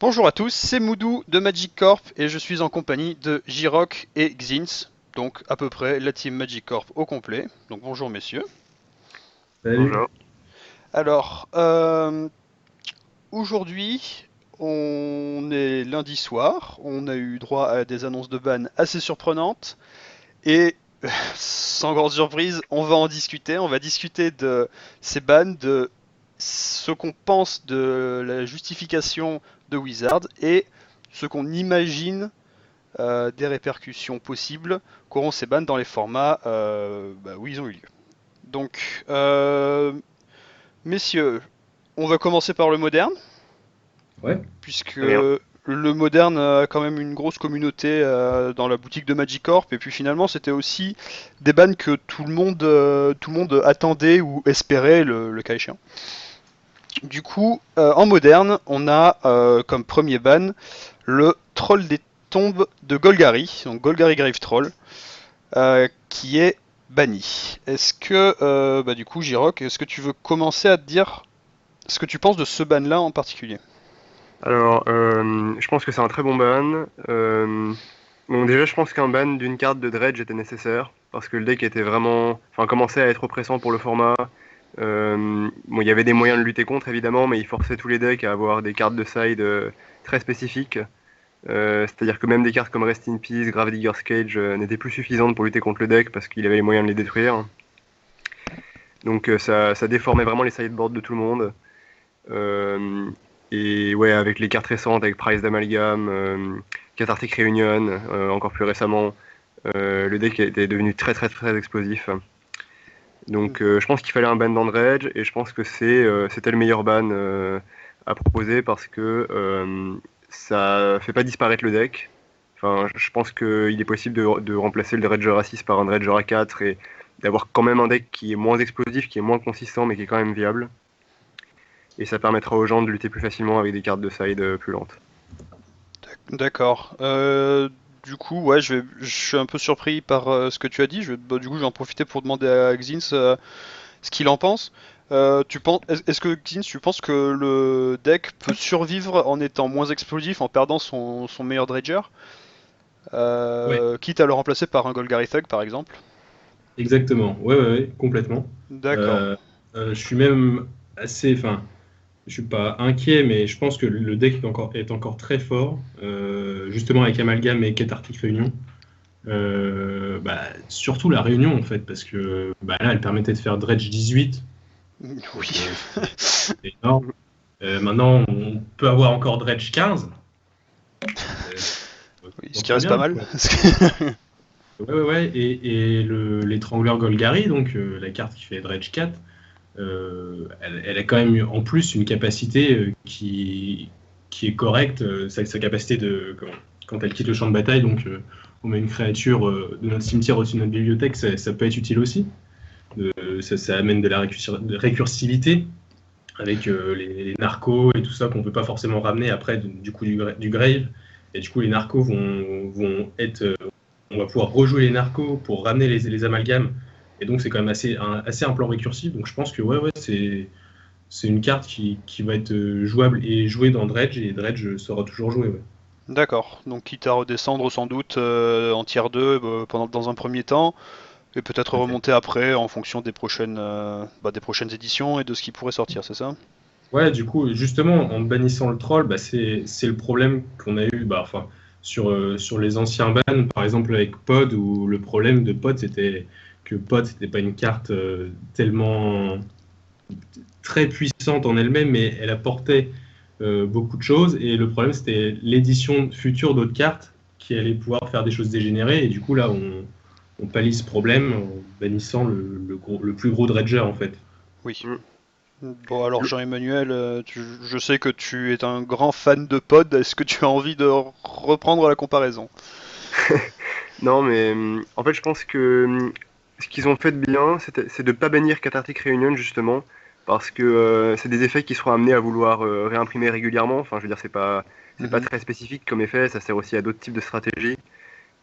Bonjour à tous, c'est Moudou de Magic Corp et je suis en compagnie de J-Rock et Xins, donc à peu près la team Magic Corp au complet. Donc bonjour messieurs. Salut. Bonjour. Alors, aujourd'hui, on est lundi soir, on a eu droit à des annonces de ban assez surprenantes et sans grande surprise, on va en discuter. On va discuter de ces bans, de ce qu'on pense de la justification de Wizard et ce qu'on imagine des répercussions possibles qu'auront ces bans dans les formats où ils ont eu lieu. Donc, messieurs, on va commencer par le moderne, Ouais. puisque Très bien. le moderne a quand même une grosse communauté dans la boutique de Magicorp, et puis finalement c'était aussi des bans que tout le monde attendait ou espérait le cas échéant. Du coup, en moderne, on a comme premier ban le troll des tombes de Golgari, donc Golgari Grave Troll, qui est banni. Est-ce que, du coup, Jirok, est-ce que tu veux commencer à te dire ce que tu penses de ce ban-là en particulier? Alors, je pense que c'est un très bon ban. Bon, déjà, je pense qu'un ban d'une carte de Dredge était nécessaire parce que le deck était vraiment, enfin, commençait à être oppressant pour le format. Bon, il y avait des moyens de lutter contre évidemment, mais il forçait tous les decks à avoir des cartes de side très spécifiques. C'est-à-dire que même des cartes comme Rest in Peace, Gravedigger's Cage n'étaient plus suffisantes pour lutter contre le deck parce qu'il avait les moyens de les détruire. Donc ça déformait vraiment les sideboards de tout le monde. Euh, et ouais, avec les cartes récentes, avec Price d'Amalgame, Cathartic Reunion, encore plus récemment, le deck était devenu très très très explosif. Donc je pense qu'il fallait un ban d'Andredge, et je pense que c'était le meilleur ban à proposer parce que ça fait pas disparaître le deck. Enfin, je pense qu'il est possible de remplacer le Dredger à 6 par un Dredger à 4 et d'avoir quand même un deck qui est moins explosif, qui est moins consistant, mais qui est quand même viable. Et ça permettra aux gens de lutter plus facilement avec des cartes de side plus lentes. D'accord. Du coup, ouais, je suis un peu surpris par ce que tu as dit. Du coup, je vais en profiter pour demander à Xins ce qu'il en pense. Est-ce que Xin, tu penses que le deck peut survivre en étant moins explosif, en perdant son meilleur Dredger, Ouais, quitte à le remplacer par un Golgari Thug par exemple? exactement. Ouais, complètement. D'accord. Euh, je suis même assez, enfin, je suis pas inquiet, mais je pense que le deck est encore très fort, justement avec Amalgam et Cathartic Réunion. Surtout la Réunion en fait, parce que là, elle permettait de faire Dredge 18, Oui. donc c'est énorme. Maintenant, on peut avoir encore Dredge 15, euh, Oui, ce donc qui très reste pas bien. mal. Ouais, et l'étrangleur Golgari, donc la carte qui fait Dredge 4, elle a quand même en plus une capacité qui est correcte, sa capacité quand elle quitte le champ de bataille, donc on met une créature de notre cimetière au-dessus de notre bibliothèque, ça peut être utile aussi. Ça amène de la de récursivité avec les narcos et tout ça qu'on ne peut pas forcément ramener après du coup du grave. Et du coup, les narcos vont être on va pouvoir rejouer les narcos pour ramener les amalgames. Et donc, c'est quand même assez un plan récursif. Donc, je pense que ouais, c'est une carte qui va être jouable et jouée dans Dredge. Et Dredge sera toujours joué. Ouais. D'accord. Donc quitte à redescendre sans doute en tier 2 dans un premier temps, et peut-être remonter après en fonction des prochaines éditions et de ce qui pourrait sortir, c'est ça? Ouais, du coup, justement, en bannissant le troll, c'est le problème qu'on a eu enfin, sur les anciens bans, par exemple avec Pod, où le problème de Pod, c'était que Pod, c'était pas une carte tellement très puissante en elle-même, mais elle apportait beaucoup de choses. Et le problème, c'était l'édition future d'autres cartes qui allaient pouvoir faire des choses dégénérées. Et du coup, là, on pallie ce problème en bannissant le plus gros dredger, en fait. Oui. Mm. Bon alors Jean-Emmanuel, je sais que tu es un grand fan de Pod, est-ce que tu as envie de reprendre la comparaison? Non, mais en fait, je pense que ce qu'ils ont fait de bien, c'est de ne pas bannir Cathartic Reunion, justement, parce que c'est des effets qui seront amenés à vouloir réimprimer régulièrement. Enfin, je veux dire, c'est pas Mhm. très spécifique comme effet, ça sert aussi à d'autres types de stratégies.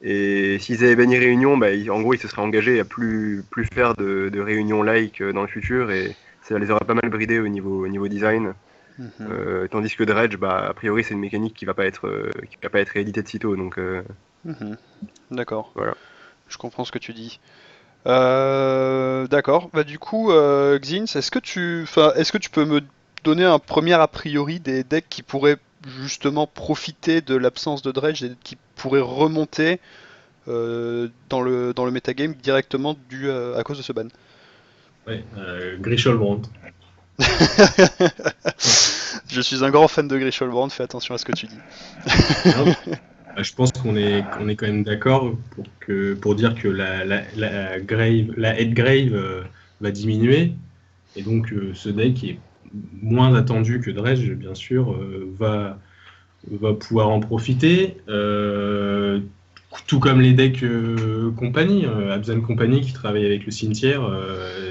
Et s'ils avaient banni Réunion, bah, en gros, ils se seraient engagés à plus faire de réunions like dans le futur, et ça les aurait pas mal bridés au niveau design. Tandis que Dredge, bah, a priori, c'est une mécanique qui va pas être rééditée de sitôt. Donc, Mhm. D'accord, voilà. je comprends ce que tu dis. D'accord, bah du coup, Xins, est-ce que tu peux me donner un premier a priori des decks qui pourraient justement profiter de l'absence de Dredge et qui pourraient remonter dans le metagame directement à cause de ce ban? Ouais, Grisholbrand. Je suis un grand fan de Grisholbrand, fais attention à ce que tu dis. Non, je pense qu'on est quand même d'accord pour dire que la head grave va diminuer. Et donc ce deck qui est moins attendu que Dredge, bien sûr, va pouvoir en profiter. Tout comme les decks compagnie, Abzan Company qui travaille avec le cimetière,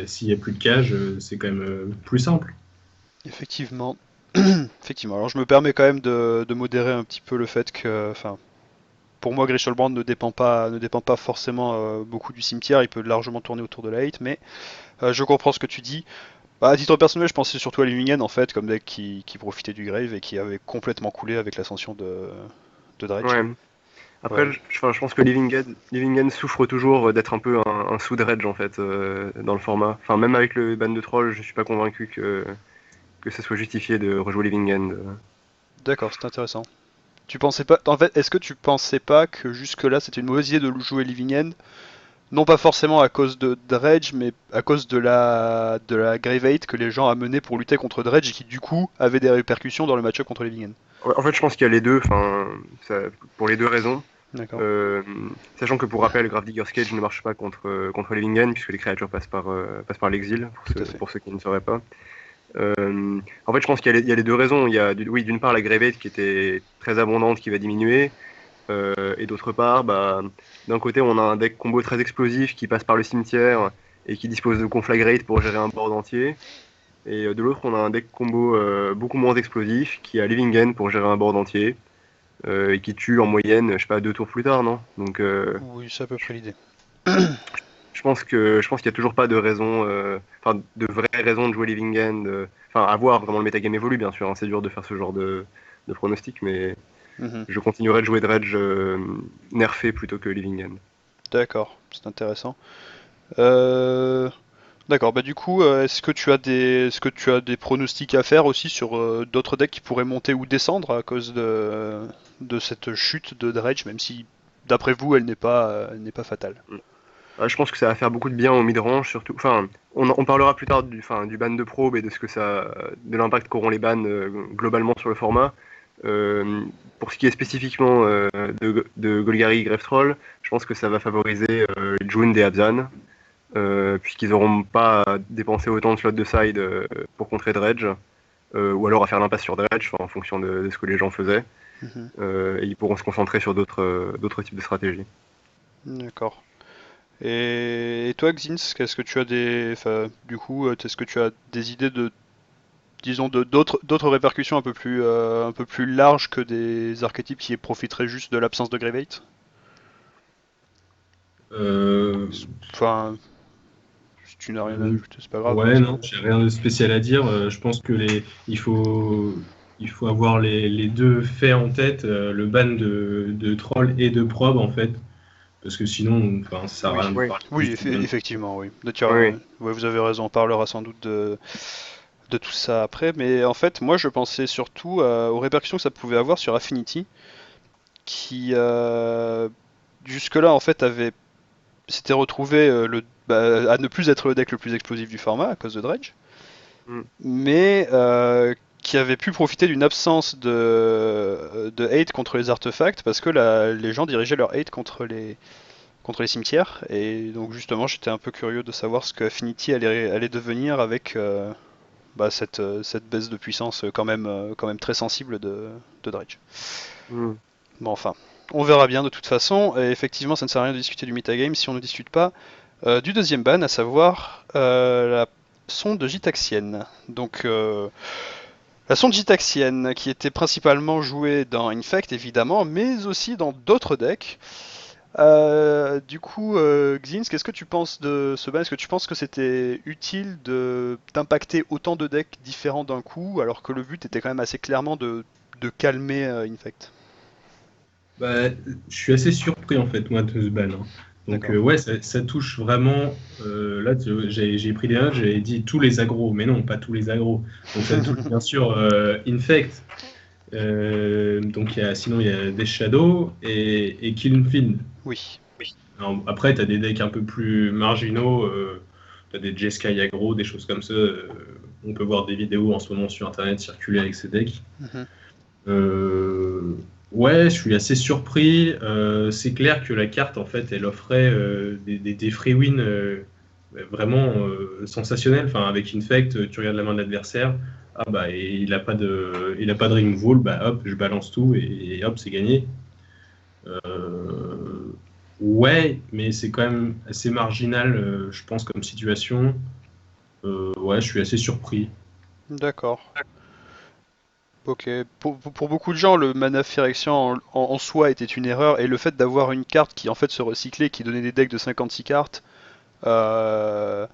s'il n'y a plus de cage, c'est quand même plus simple. Effectivement. Effectivement. Alors je me permets quand même de modérer un petit peu le fait que, enfin, pour moi, Grisholbrand ne dépend pas forcément beaucoup du cimetière. Il peut largement tourner autour de la hate, mais je comprends ce que tu dis. Bah, à titre personnel, je pensais surtout à Livingen en fait, comme deck qui profitait du Grave et qui avait complètement coulé avec l'ascension de Dredge. Ouais. Après, Ouais. enfin, je pense que Livingen souffre toujours d'être un peu un sous-Dredge en fait dans le format. Enfin, même avec le ban de troll, je suis pas convaincu que ce soit justifié de rejouer Livingen. D'accord, c'est intéressant. Tu pensais pas, en fait, est-ce que tu pensais pas que jusque-là c'était une mauvaise idée de jouer Livingen? Non pas forcément à cause de Dredge, mais à cause de la Grave 8 que les gens amenaient pour lutter contre Dredge et qui du coup avait des répercussions dans le match-up contre Livingen. En fait, je pense qu'il y a les deux, enfin, pour les deux raisons. D'accord. Euh, Sachant que pour rappel, Gravedigger's Cage ne marche pas contre Livingen, puisque les créatures passent par l'exil, Tout à fait. pour ceux qui ne sauraient pas. En fait, je pense qu'il y a les deux raisons. Il y a, oui, d'une part, la Gravate qui était très abondante, qui va diminuer. Et d'autre part, bah, d'un côté, on a un deck combo très explosif qui passe par le cimetière et qui dispose de Conflagrate pour gérer un board entier. Et de l'autre, on a un deck combo beaucoup moins explosif qui a Livingen pour gérer un board entier et qui tue en moyenne, je sais pas, 2 tours plus tard, non? Donc, Oui, c'est à peu près l'idée. je pense qu'il y a toujours pas de raison, enfin, de vraie raison de jouer Livingen. Enfin, à voir comment le metagame évolue, bien sûr. Hein, c'est dur de faire ce genre de pronostic, mais Mhm. je continuerai de jouer Dredge nerfé plutôt que Livingen. D'accord, c'est intéressant. Euh, D'accord, bah du coup, est-ce que tu as des pronostics à faire aussi sur d'autres decks qui pourraient monter ou descendre à cause de cette chute de Dredge, même si d'après vous elle n'est pas fatale. Je pense que ça va faire beaucoup de bien au midrange, surtout. Enfin, on parlera plus tard du ban de probe et de de l'impact qu'auront les bans globalement sur le format. Euh, pour ce qui est spécifiquement de Golgari Grevetroll, je pense que ça va favoriser Jund et Abzan, puisqu'ils n'auront pas à dépenser autant de slots de side pour contrer Dredge, ou alors à faire l'impasse sur Dredge, enfin, en fonction de ce que les gens faisaient. Mhm. Et ils pourront se concentrer sur d'autres types de stratégies. D'accord. Et toi, Xins, qu'est-ce que tu as du coup, est-ce que tu as des idées disons, d'autres répercussions un peu plus larges que des archétypes qui profiteraient juste de l'absence de Gravate? Euh, Enfin, si tu n'as rien à euh, ajouter, c'est pas grave, hein, ouais, non, j'ai rien de spécial à dire. Je pense que il faut avoir les deux faits en tête, le ban de troll et de probe en fait, parce que sinon, enfin, ça sert à rien Oui, de Oui, parler oui, juste du ban. effectivement, oui. oui, Ouais, vous avez raison, on parlera sans doute de tout ça après, mais en fait, moi je pensais surtout aux répercussions que ça pouvait avoir sur Affinity, qui jusque-là en fait s'était retrouvé à ne plus être le deck le plus explosif du format à cause de Dredge, mm, mais qui avait pu profiter d'une absence de hate contre les artefacts parce que les gens dirigeaient leur hate contre les cimetières. Et donc justement, j'étais un peu curieux de savoir ce que Affinity allait devenir avec cette baisse de puissance quand même très sensible de Dredge. mm. Bon, enfin, on verra bien de toute façon. Et effectivement, ça ne sert à rien de discuter du metagame si on ne discute pas du deuxième ban, à savoir la sonde gitaxienne. Donc, la sonde gitaxienne, qui était principalement jouée dans Infect, évidemment, mais aussi dans d'autres decks. Du coup, Xins, qu'est-ce que tu penses de ce ban? Est-ce que tu penses que c'était utile d'impacter autant de decks différents d'un coup, alors que le but était quand même assez clairement de calmer Infect? Bah, je suis assez surpris en fait, moi, de ce ban, hein. Donc, D'accord. ouais, ça touche vraiment. Là, j'ai pris des notes, j'avais dit tous les agros, mais non, pas tous les agros. Donc, ça touche bien sûr Infect. Donc, sinon, il y a des Shadows et Killing Field. Oui. Alors, après, tu as des decks un peu plus marginaux. Tu as des Jeskai aggro, des choses comme ça. On peut voir des vidéos en ce moment sur internet circuler avec ces decks. Mhm. Euh, ouais, je suis assez surpris. C'est clair que la carte, en fait, elle offrait des free wins vraiment sensationnels. Enfin, avec Infect, tu regardes la main de l'adversaire. Ah bah, et il a pas de removal, bah hop, je balance tout et hop, c'est gagné. Euh, ouais, mais c'est quand même assez marginal, je pense, comme situation. Ouais, je suis assez surpris. D'accord. Ok. Pour beaucoup de gens, le mana Phyrexian en soi était une erreur, et le fait d'avoir une carte qui en fait se recyclait, qui donnait des decks de 56 cartes, euh,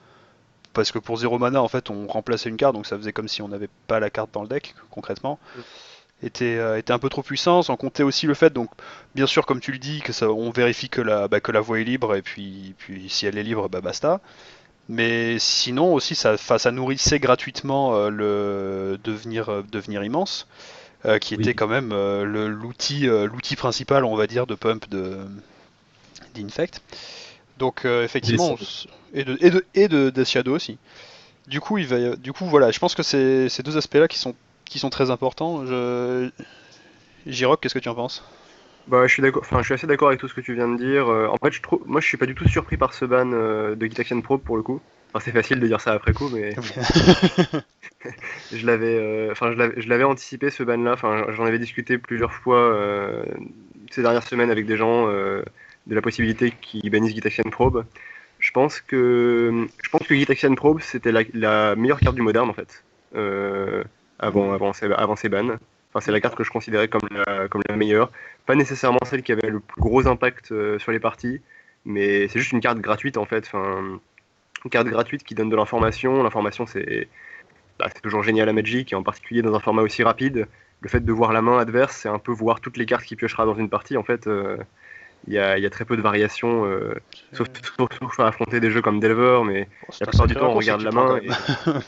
parce que pour 0 mana, en fait, on remplaçait une carte, donc ça faisait comme si on n'avait pas la carte dans le deck, concrètement. Était un peu trop puissant, sans compter aussi le fait, donc bien sûr comme tu le dis, que ça, on vérifie que la voie est libre, et puis si elle est libre, bah basta. Mais sinon aussi ça nourrissait gratuitement le devenir immense, qui était Oui, quand même l'outil principal, on va dire, de pump d'Infect. Donc effectivement, descend. de Shadow aussi. Du coup voilà, je pense que c'est ces deux aspects-là qui sont très importants. J-Rock, qu'est-ce que tu en penses? Bah, je suis d'accord, enfin, je suis assez d'accord avec tout ce que tu viens de dire. En fait, moi, je suis pas du tout surpris par ce ban de Gitaxian Probe pour le coup. Enfin, c'est facile de dire ça après coup, mais je l'avais anticipé ce ban-là. Enfin, j'en avais discuté plusieurs fois ces dernières semaines avec des gens de la possibilité qu'ils bannissent Gitaxian Probe. Je pense que Gitaxian Probe c'était la meilleure carte du moderne en fait. Euh, avant ces bans. Enfin, c'est la carte D'accord. que je considérais comme la meilleure. Pas nécessairement celle qui avait le plus gros impact sur les parties, mais c'est juste une carte gratuite en fait. Enfin, une carte gratuite qui donne de l'information. L'information, c'est toujours génial à Magic, et en particulier dans un format aussi rapide. Le fait de voir la main adverse, c'est un peu voir toutes les cartes qu'il piochera dans une partie. En fait, il y a très peu de variations, sauf à affronter des jeux comme Delver, mais la C'est un plupart du sacré temps, on raccourci que regarde tu la prends quand main même. et.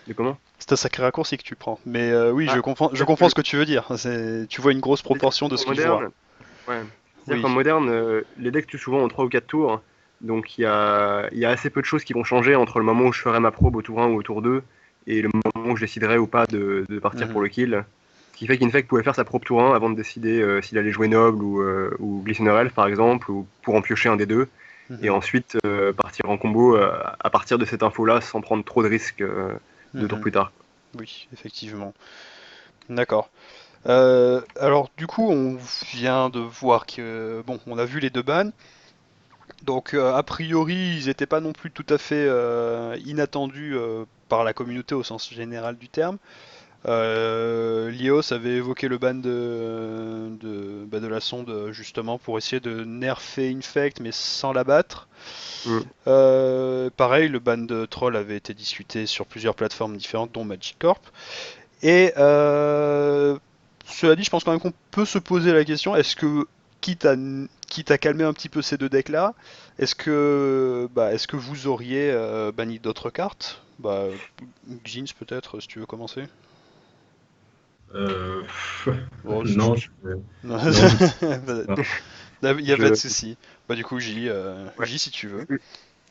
De comment? C'est un sacré raccourci que tu prends. Mais oui, Ah, je c'est-à-dire comprends que, ce que tu veux dire. Tu vois une grosse c'est-à-dire proportion de ce qu'en qu'il faut voir. moderne, ouais. C'est-à-dire qu'en Oui. moderne, les decks tuent souvent en 3 ou 4 tours. Donc il y a assez peu de choses qui vont changer entre le moment où je ferai ma probe au tour 1 ou au tour 2 et le moment où je déciderai ou pas de partir Mhm. pour le kill. Ce qui fait qu'Infect pouvait faire sa probe tour 1 avant de décider s'il allait jouer Noble ou Glistener Elf par exemple, ou pour en piocher un des deux. Et Mhm. ensuite partir en combo à partir de cette info-là sans prendre trop de risques 2 tours Mhm. plus tard. Oui, effectivement. D'accord. Alors du coup, on vient de voir que bon, on a vu les deux bans. Donc a priori, ils n'étaient pas non plus tout à fait inattendus par la communauté au sens général du terme. Lios avait évoqué le ban de la sonde justement pour essayer de nerfer Infect mais sans l'abattre. Mm. Pareil, le ban de Troll avait été discuté sur plusieurs plateformes différentes, dont Magic Corp. Et cela dit, je pense quand même qu'on peut se poser la question, est-ce que, quitte à, quitte à calmer un petit peu ces deux decks-là, est-ce que vous auriez banni d'autres cartes? Jeans peut-être, si tu veux commencer. Euh, Bon, non, non, non, je sais pas. il n'y a pas de Je, souci. Du coup, ouais. J si tu veux.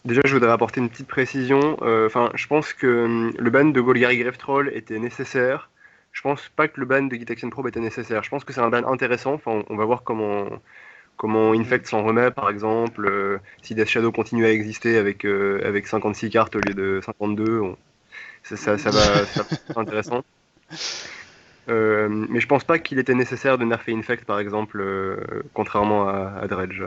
Déjà, je voudrais apporter une petite précision. Enfin, je pense que le ban de Golgari Grave Troll était nécessaire. Je pense pas que le ban de Gitaxian Probe était nécessaire. Je pense que c'est un ban intéressant. Enfin, on va voir comment Mhm. Infect s'en remet, par exemple. Si Death Shadow continue à exister avec 56 cartes au lieu de 52, ça va être intéressant. Mais je pense pas qu'il était nécessaire de nerfer Infect, par exemple, contrairement à Dredge.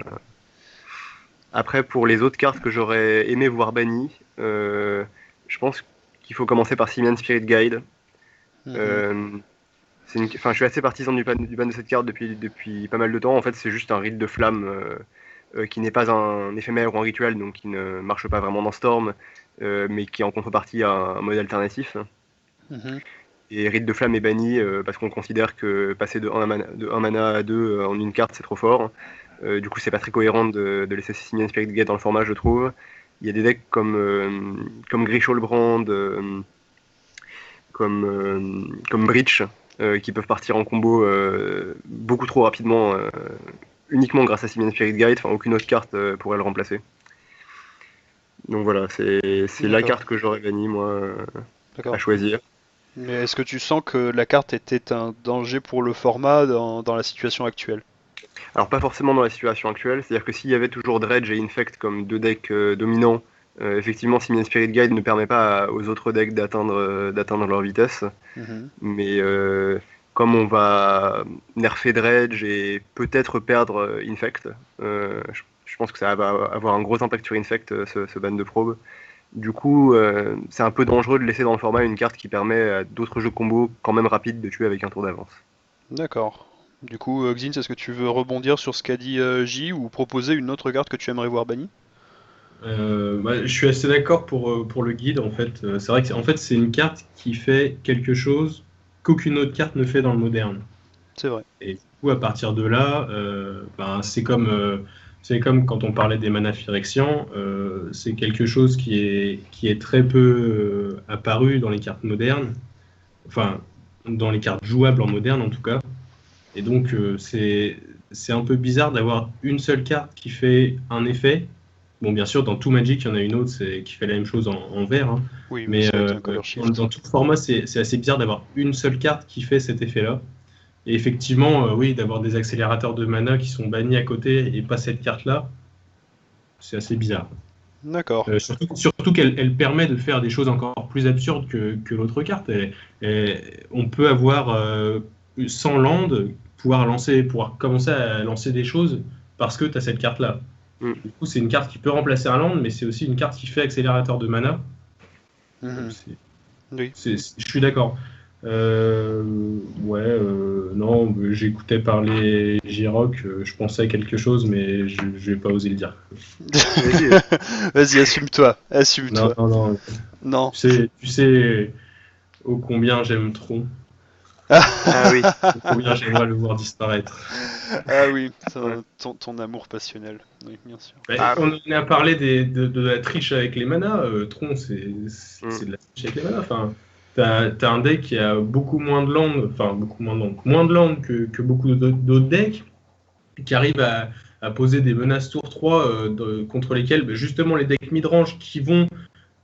Après, pour les autres cartes que j'aurais aimé voir bannies, je pense qu'il faut commencer par Simian Spirit Guide. Mhm. Euh, je suis assez partisan du ban de cette carte depuis pas mal de temps. En fait, c'est juste un rite de flamme qui n'est pas un éphémère ou un rituel, donc qui ne marche pas vraiment dans Storm, mais qui en contrepartie a un mode alternatif. Mhm. Et rite de flamme est banni parce qu'on considère que passer de 1 mana à 2 en une carte, c'est trop fort. Du coup, c'est pas très cohérent de laisser Simian Spirit Gate dans le format, je trouve. Il y a des decks comme Grisholbrand, comme Breach, qui peuvent partir en combo beaucoup trop rapidement, uniquement grâce à Simian Spirit Guide. Enfin, aucune autre carte pourrait le remplacer. Donc voilà, c'est la D'accord. carte que j'aurais bannie, moi, à D'accord. choisir. Mais est-ce que tu sens que la carte était un danger pour le format dans la situation actuelle? Alors pas forcément dans la situation actuelle, c'est-à-dire que s'il y avait toujours Dredge et Infect comme deux decks dominants, effectivement Simian Spirit Guide ne permet pas aux autres decks d'atteindre leur vitesse. Mhm. Mais comme on va nerfer Dredge et peut-être perdre Infect, je pense que ça va avoir un gros impact sur Infect, ce ban de probe. Du coup, c'est un peu dangereux de laisser dans le format une carte qui permet à d'autres jeux combo quand même rapides de tuer avec un tour d'avance. D'accord. Du coup, Xins, est-ce que tu veux rebondir sur ce qu'a dit J ou proposer une autre carte que tu aimerais voir bannie? Je suis assez d'accord pour le guide en fait. C'est vrai que en fait c'est une carte qui fait quelque chose qu'aucune autre carte ne fait dans le moderne. C'est vrai. Et du coup à partir de là, c'est comme quand on parlait des mana Phyrexian, c'est quelque chose qui est très peu apparu dans les cartes modernes, enfin dans les cartes jouables en moderne en tout cas. Et donc c'est un peu bizarre d'avoir une seule carte qui fait un effet. Bon, bien sûr, dans tout Magic, il y en a une autre qui fait la même chose en vert. Hein. Oui, mais Mais c'est avec un color shift. dans tout format, c'est assez bizarre d'avoir une seule carte qui fait cet effet-là. Et effectivement, oui, d'avoir des accélérateurs de mana qui sont bannis à côté et pas cette carte-là, c'est assez bizarre. D'accord. Surtout qu'elle permet de faire des choses encore plus absurdes que l'autre carte. On peut avoir 100 landes, pouvoir commencer à lancer des choses parce que tu as cette carte-là. Mm. Du coup, c'est une carte qui peut remplacer un land, mais c'est aussi une carte qui fait accélérateur de mana. Mhm. Oui. Je suis d'accord. Non, j'écoutais parler J-Rock, je pensais à quelque chose, mais je vais pas oser le dire. Vas-y, assume-toi. Non, Assume-toi. non, non. Non. Tu sais ô combien j'aime Tron, Ah oui. ô combien j'aimerais le voir disparaître. Ah oui, Ouais. ton amour passionnel. Oui, bien sûr. Ah, On a parlé de la triche avec les manas. Tron, c'est de la triche avec les manas. Enfin, t'as un deck qui a beaucoup moins de land, enfin beaucoup moins de land que beaucoup d'autres decks, qui arrive à poser des menaces tour 3 contre lesquelles justement les decks midrange qui vont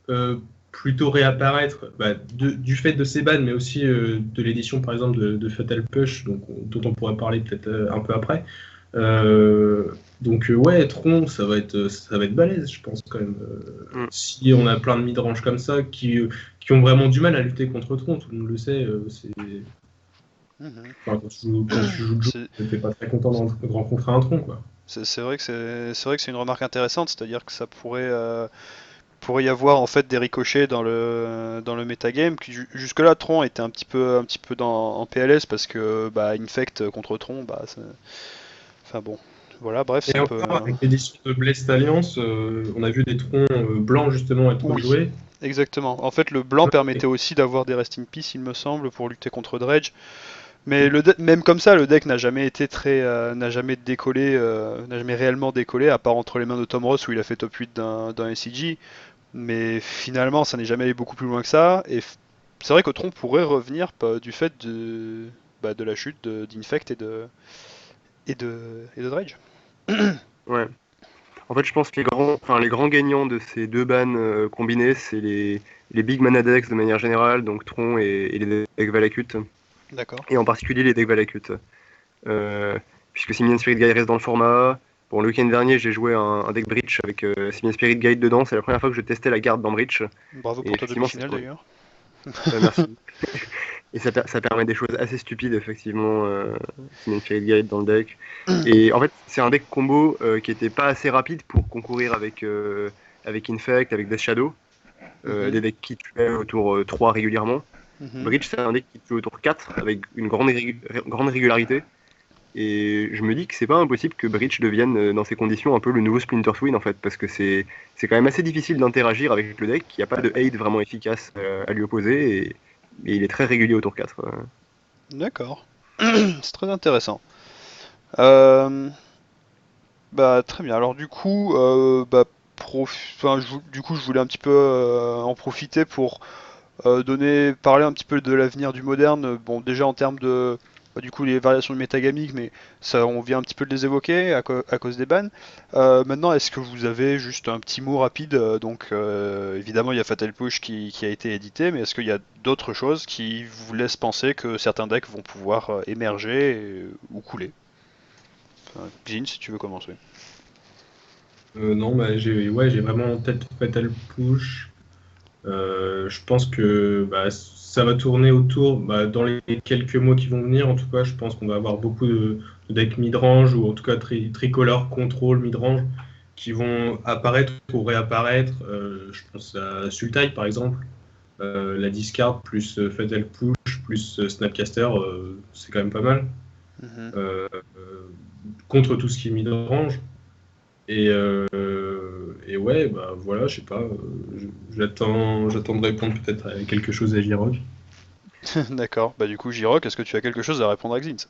euh, plutôt réapparaître du fait de ces bans, mais aussi de l'édition par exemple de Fatal Push, dont on pourrait parler peut-être un peu après. Ouais, Tron, ça va être balèze, je pense quand même. Si on a plein de midrange comme ça qui ont vraiment du mal à lutter contre Tron, tout le monde le sait, Mhm. quand tu joues le jeu, C'est t'es pas très content de rencontrer un Tron, quoi. c'est vrai que c'est une remarque intéressante, c'est-à-dire que ça pourrait y avoir en fait des ricochets dans le metagame. Jusque-là, Tron était un petit peu en PLS parce que Infect contre Tron, enfin bon, voilà, bref, Et ça peut. encore, avec l'édition de Blessed Alliance, on a vu des troncs blancs justement être Oui, joués. exactement. En fait, le blanc permettait aussi d'avoir des Rest in Peace, il me semble, pour lutter contre Dredge. Mais même comme ça, le deck n'a jamais été n'a jamais décollé, n'a jamais réellement décollé, à part entre les mains de Tom Ross où il a fait top 8 d'un SCG. Mais finalement, ça n'est jamais allé beaucoup plus loin que ça. Et c'est vrai que Tron pourrait revenir du fait de la chute d'Infect et de Dredge. ouais. En fait, je pense que les grands gagnants de ces deux bans combinés, c'est les big mana decks de manière générale, donc Tron et les decks Valakut, D'accord. et en particulier les decks Valakut. Euh, Puisque Simian Spirit Guide reste dans le format. Bon, le week-end dernier, j'ai joué un deck Breach avec Simian Spirit Guide dedans. C'est la première fois que je testais la carte dans Breach. Bravo Et pour ta effectivement, demi-finale d'ailleurs. merci. Et ça permet des choses assez stupides, effectivement, Simian Spirit Guide dans le deck. Et en fait, c'est un deck combo qui était pas assez rapide pour concourir avec Infect, avec Death Shadow. Mhm. Des decks qui tuaient autour 3 régulièrement. Breach, c'est un deck qui joue au tour 4 avec une grande régularité. Et je me dis que c'est pas impossible que Breach devienne, dans ces conditions, un peu le nouveau Splinter Twin, en fait, parce que c'est quand même assez difficile d'interagir avec le deck. Il n'y a pas de aid vraiment efficace à lui opposer, et il est très régulier au tour 4. D'accord. C'est très intéressant. Euh, Bah très bien. Alors du coup, du coup, je voulais un petit peu en profiter pour parler un petit peu de l'avenir du moderne. Bon, déjà en termes de, du coup, les variations de métagamique, mais ça, on vient un petit peu de les évoquer à cause des bans. Maintenant, est-ce que vous avez juste un petit mot rapide donc, évidemment, il y a Fatal Push qui a été édité, mais est-ce qu'il y a d'autres choses qui vous laissent penser que certains decks vont pouvoir émerger ou couler? Jin, si tu veux commencer. Non, bah, j'ai vraiment en tête Fatal Push. Je pense que ça va tourner autour, dans les quelques mois qui vont venir, en tout cas, je pense qu'on va avoir beaucoup de decks mid-range, ou en tout cas tricolore, contrôle, mid-range, qui vont apparaître ou réapparaître. Je pense à Sultai, par exemple. La discard plus Fatal Push plus Snapcaster, c'est quand même pas mal. Mhm. Contre tout ce qui est mid-range. Et ouais, voilà, je sais pas. J'attends de répondre peut-être à quelque chose à J-Rock. D'accord. Bah du coup, Jirok, est-ce que tu as quelque chose à répondre à Xint?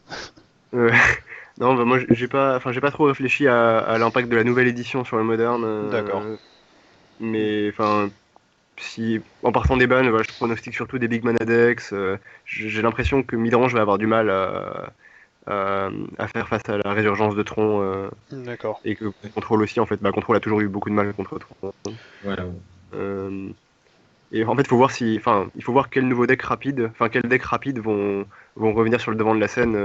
Euh, non, moi j'ai pas trop réfléchi à l'impact de la nouvelle édition sur le moderne, D'accord. mais enfin, si en partant des bans, voilà, je pronostique surtout des big mana decks. J'ai l'impression que Midrange va avoir du mal à faire face à la résurgence de Tron, D'accord. et que Control aussi, en fait, Control a toujours eu beaucoup de mal contre Tron. Voilà. Euh, et en fait, il faut voir quel nouveau deck rapide, enfin quels decks rapides vont revenir sur le devant de la scène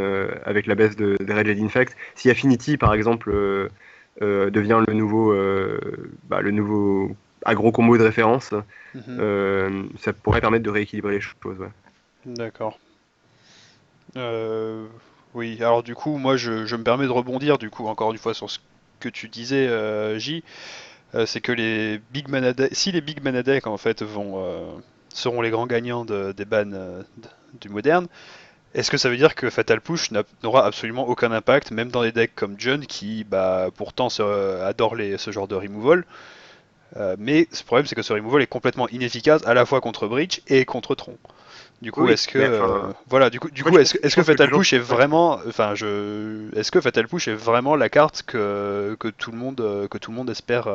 avec la baisse des Rage et d'Infect. Si Affinity, par exemple, devient le nouveau aggro combo de référence, Mhm. ça pourrait permettre de rééquilibrer les choses. Ouais. D'accord. Euh, oui, alors du coup, moi je me permets de rebondir du coup encore une fois sur ce que tu disais, J. C'est que si les Big Mana Decks en fait seront les grands gagnants des bans du moderne, est-ce que ça veut dire que Fatal Push n'aura absolument aucun impact, même dans des decks comme Jun qui pourtant adore ce genre de removal, mais ce problème c'est que ce removal est complètement inefficace à la fois contre Breach et contre Tron. Du coup, Oui, est-ce que mais enfin, voilà, en fait, est-ce je que pense que les Fatal gens Push est sont pas. vraiment, est-ce que Fatal Push est vraiment la carte que tout le monde espère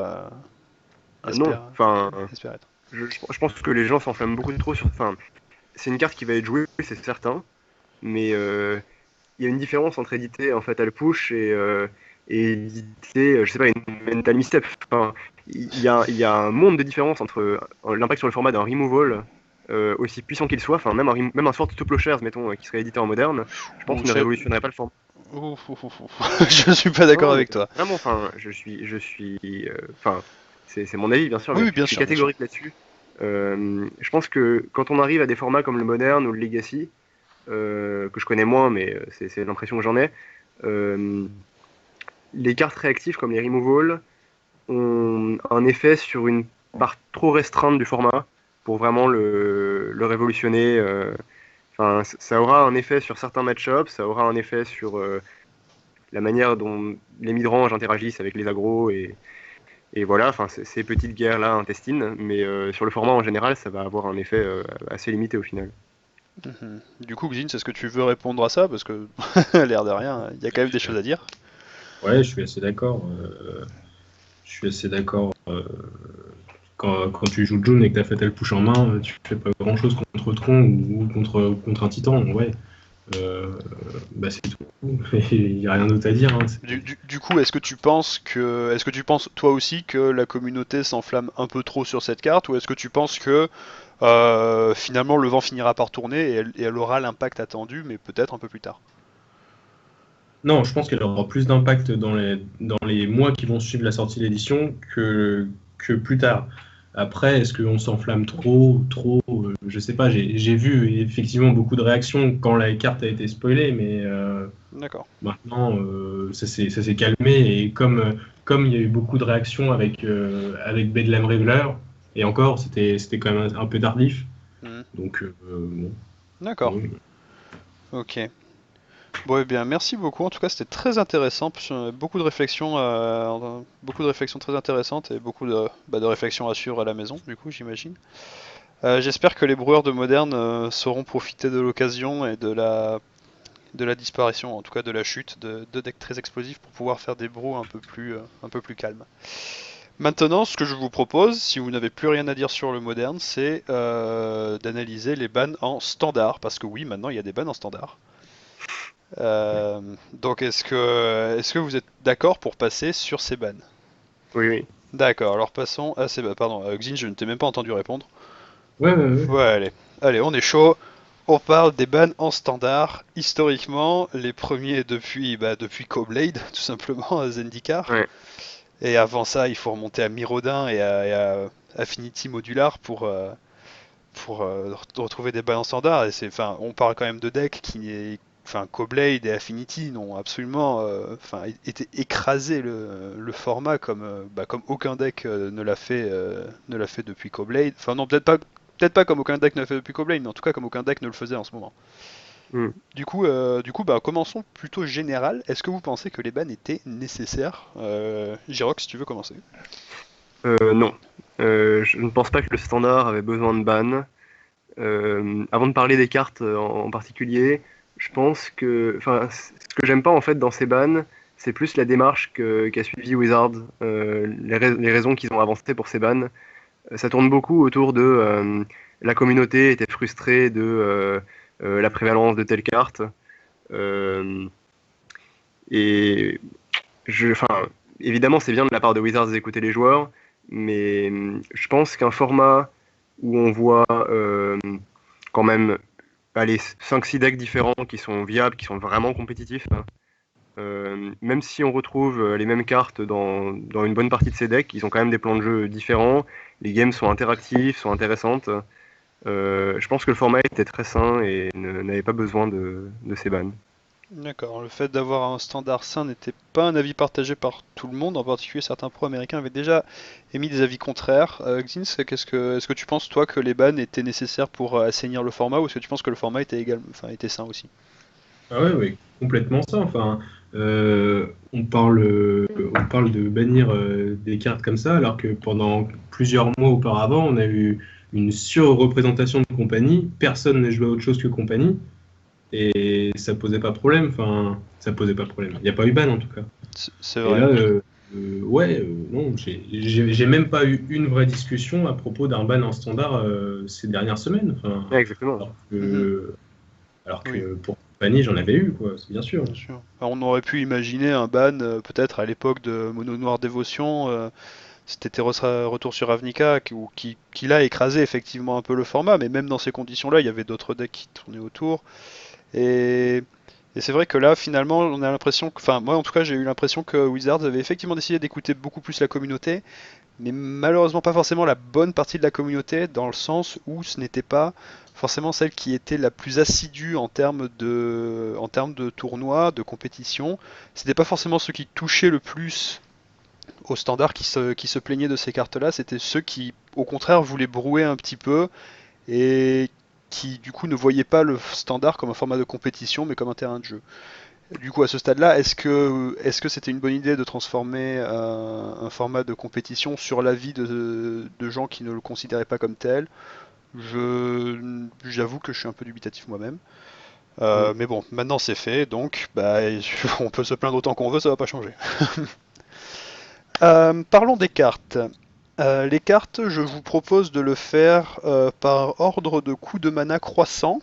Non, espère enfin, espère être. je pense que les gens s'enflamment beaucoup trop sur. Enfin, c'est une carte qui va être jouée, c'est certain, mais il y a une différence entre éditer en Fatal Push et éditer, je sais pas, une Mental Misstep. Enfin, il y a un monde de différence entre l'impact sur le format d'un removal aussi puissant qu'il soit, enfin même un sort de Plowshares, mettons, qui serait édité en moderne, je pense Ouh, ne révolutionnerait pas le format. je suis pas d'accord Non, mais avec toi. vraiment, enfin, enfin, c'est mon avis bien sûr, Oui, mais oui, bien je suis sûr, bien sûr. catégorique là-dessus. Je pense que quand on arrive à des formats comme le moderne ou le Legacy, que je connais moins, mais c'est l'impression que j'en ai. Euh, les cartes réactives comme les removal ont un effet sur une part trop restreinte du format pour vraiment le révolutionner. Enfin, ça aura un effet sur certains match-ups, ça aura un effet sur la manière dont les midranges interagissent avec les agros et voilà, enfin, ces petites guerres-là intestines, mais sur le format en général, ça va avoir un effet assez limité au final. Mhm. Du coup, Xin, est-ce que tu veux répondre à ça? Parce que, à l'air de rien, il y a quand même des choses à dire. Ouais, je suis assez d'accord. Je suis assez d'accord. Quand tu joues June et que tu as Fatal Push en main, tu fais pas grand chose contre Tron ou contre un Titan. Ouais. C'est tout. Il n'y a rien d'autre à dire. Hein. Du coup, est-ce que tu penses toi aussi que la communauté s'enflamme un peu trop sur cette carte, ou est-ce que tu penses que finalement le vent finira par tourner et elle aura l'impact attendu, mais peut-être un peu plus tard? Non, je pense qu'elle aura plus d'impact dans les mois qui vont suivre la sortie de l'édition que plus tard. Après, est-ce qu'on s'enflamme trop je sais pas, j'ai vu effectivement beaucoup de réactions quand la carte a été spoilée, mais D'accord. maintenant ça s'est calmé. Et comme il y a eu beaucoup de réactions avec Bedlam Reveler, et encore, c'était quand même un peu tardif, Donc, bon. D'accord. Oui. Ok. Bon, eh bien, merci beaucoup. En tout cas, c'était très intéressant. Beaucoup de réflexions très intéressantes et beaucoup de réflexions à suivre à la maison, du coup, j'imagine. J'espère que les broueurs de Moderne sauront profiter de l'occasion et de la disparition, en tout cas de la chute de deux decks très explosifs pour pouvoir faire des brews un peu plus calmes. Maintenant, ce que je vous propose, si vous n'avez plus rien à dire sur le Moderne, c'est d'analyser les bans en standard, parce que oui, maintenant il y a des bans en standard. Donc est-ce que vous êtes d'accord pour passer sur ces bans? Oui, oui. D'accord, alors passons à ces bans. Pardon, Xin, je ne t'ai même pas entendu répondre. Ouais, ouais, ouais. Ouais, allez, on est chaud. On parle des bans en standard. Historiquement, les premiers depuis Keyblade, tout simplement, à Zendikar. Ouais. Et avant ça, il faut remonter à Mirrodin et à Affinity Modular pour retrouver des bans en standard. Enfin, on parle quand même de decks enfin, Keyblade et Affinity n'ont absolument, été écrasés le format comme aucun deck ne l'a fait depuis Keyblade. Enfin non, peut-être pas comme aucun deck ne l'a fait depuis Keyblade, mais en tout cas comme aucun deck ne le faisait en ce moment. Hmm. Commençons plutôt général. Est-ce que vous pensez que les bans étaient nécessaires? Girox, si tu veux commencer. Non. Je ne pense pas que le standard avait besoin de ban. Avant de parler des cartes en particulier, je pense que, enfin, ce que j'aime pas en fait dans ces bans, c'est plus la démarche qu'a suivi Wizard, les raisons qu'ils ont avancées pour ces bans. Ça tourne beaucoup autour de la communauté était frustrée de la prévalence de telle carte. Euh, et enfin, évidemment, c'est bien de la part de Wizards d'écouter les joueurs, mais je pense qu'un format où on voit quand même allez, 5-6 decks différents qui sont viables, qui sont vraiment compétitifs, hein. Même si on retrouve les mêmes cartes dans une bonne partie de ces decks, ils ont quand même des plans de jeu différents, les games sont interactifs, sont intéressantes. Je pense que le format était très sain et n'avait pas besoin de ces bans. D'accord, le fait d'avoir un standard sain n'était pas un avis partagé par tout le monde, en particulier certains pros américains avaient déjà émis des avis contraires. Xins, est-ce que tu penses toi que les bans étaient nécessaires pour assainir le format ou est-ce que tu penses que le format était sain aussi? Ah ouais, ouais, complètement ça. Enfin, on parle de bannir des cartes comme ça, alors que pendant plusieurs mois auparavant, on a eu une surreprésentation de compagnie. Personne ne jouait à autre chose que compagnie. Et ça posait pas problème. Enfin, ça posait pas problème. Il n'y a pas eu ban en tout cas. C'est Et vrai. là, ouais, non, j'ai même pas eu une vraie discussion à propos d'un ban en standard ces dernières semaines. Enfin, Ouais, exactement. alors Mhm. que, alors Oui, que pour compagnie, j'en avais eu, quoi, c'est bien sûr. bien sûr. Alors, on aurait pu imaginer un ban peut-être à l'époque de Mono Noir Dévotion, c'était Retour sur Ravnica qui l'a écrasé effectivement un peu le format, mais même dans ces conditions-là, il y avait d'autres decks qui tournaient autour. Et, et c'est vrai que là, finalement, on a l'impression que, enfin, moi en tout cas, j'ai eu l'impression que Wizards avait effectivement décidé d'écouter beaucoup plus la communauté, mais malheureusement pas forcément la bonne partie de la communauté, dans le sens où ce n'était pas forcément celle qui était la plus assidue en termes de tournois, de compétition. C'était pas forcément ceux qui touchaient le plus au standard qui se plaignaient de ces cartes-là, c'était ceux qui, au contraire, voulaient brouer un petit peu et qui du coup ne voyaient pas le standard comme un format de compétition mais comme un terrain de jeu. Du coup, à ce stade-là, est-ce que c'était une bonne idée de transformer un format de compétition sur l'avis de gens qui ne le considéraient pas comme tel? J'avoue que je suis un peu dubitatif moi-même. Mm. Mais bon, maintenant c'est fait, donc on peut se plaindre autant qu'on veut, ça va pas changer. Parlons des cartes. Les cartes, je vous propose de le faire par ordre de coût de mana croissant.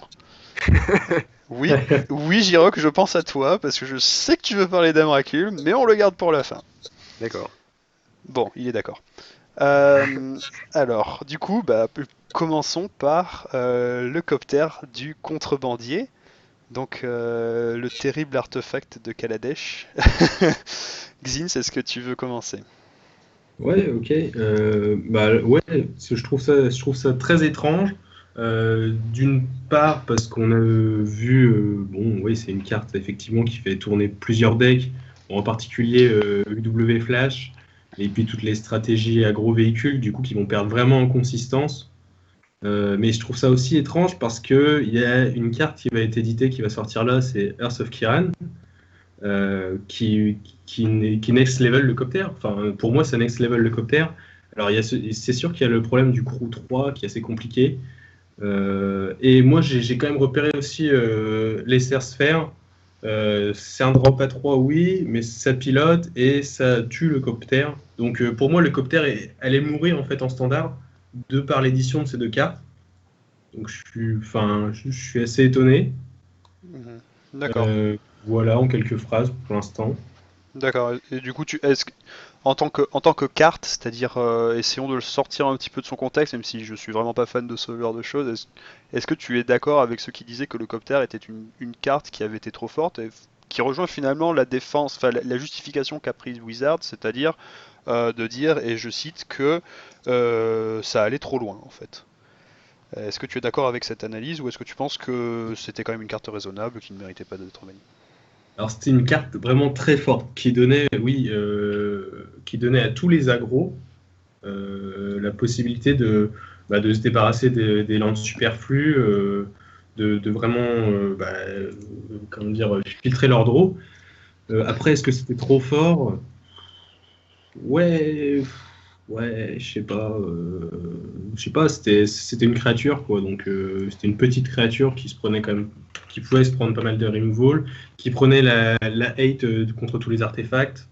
Oui, oui, Giroc, je pense à toi, parce que je sais que tu veux parler d'Amracul, mais on le garde pour la fin. D'accord. Bon, il est d'accord. Euh, alors, du coup, commençons par le copter du contrebandier, donc le terrible artefact de Kaladesh. Xins, est-ce que tu veux commencer? Ouais, ok. Bah ouais, je trouve ça très étrange. D'une part parce qu'on a vu, bon, oui, c'est une carte effectivement qui fait tourner plusieurs decks, en particulier UW Flash, et puis toutes les stratégies agro-véhicules, du coup, qui vont perdre vraiment en consistance. Mais je trouve ça aussi étrange parce que il y a une carte qui va être éditée, qui va sortir là, c'est Earth of Kiran, qui next level le copter. Enfin, pour moi, c'est next level le copter. Alors, c'est sûr qu'il y a le problème du crew 3 qui est assez compliqué. Et moi, j'ai quand même repéré aussi l'Aether Sphere. C'est un drop à 3, oui, mais ça pilote et ça tue le copter. Donc, pour moi, le copter allait mourir en fait en standard de par l'édition de ces deux cartes. Donc, je suis assez étonné. Mhm. D'accord. Voilà, en quelques phrases pour l'instant. D'accord. Et du coup, en tant que carte, c'est-à-dire, essayons de le sortir un petit peu de son contexte, même si je suis vraiment pas fan de ce genre de choses, est-ce que tu es d'accord avec ceux qui disaient que le copter était une carte qui avait été trop forte et qui rejoint finalement la défense, enfin la justification qu'a prise Wizard, c'est-à-dire de dire, et je cite, que ça allait trop loin en fait. Est-ce que tu es d'accord avec cette analyse ou est-ce que tu penses que c'était quand même une carte raisonnable qui ne méritait pas d'être bannie? Alors, c'était une carte vraiment très forte qui donnait, oui, qui donnait à tous les agros la possibilité de se débarrasser des landes superflues, de vraiment comment dire, filtrer leur draw. Après, est-ce que c'était trop fort? Ouais, ouais, je sais pas, c'était une créature, quoi. Donc, c'était une petite créature qui se prenait quand même, qui pouvait se prendre pas mal de removal, qui prenait la hate contre tous les artefacts.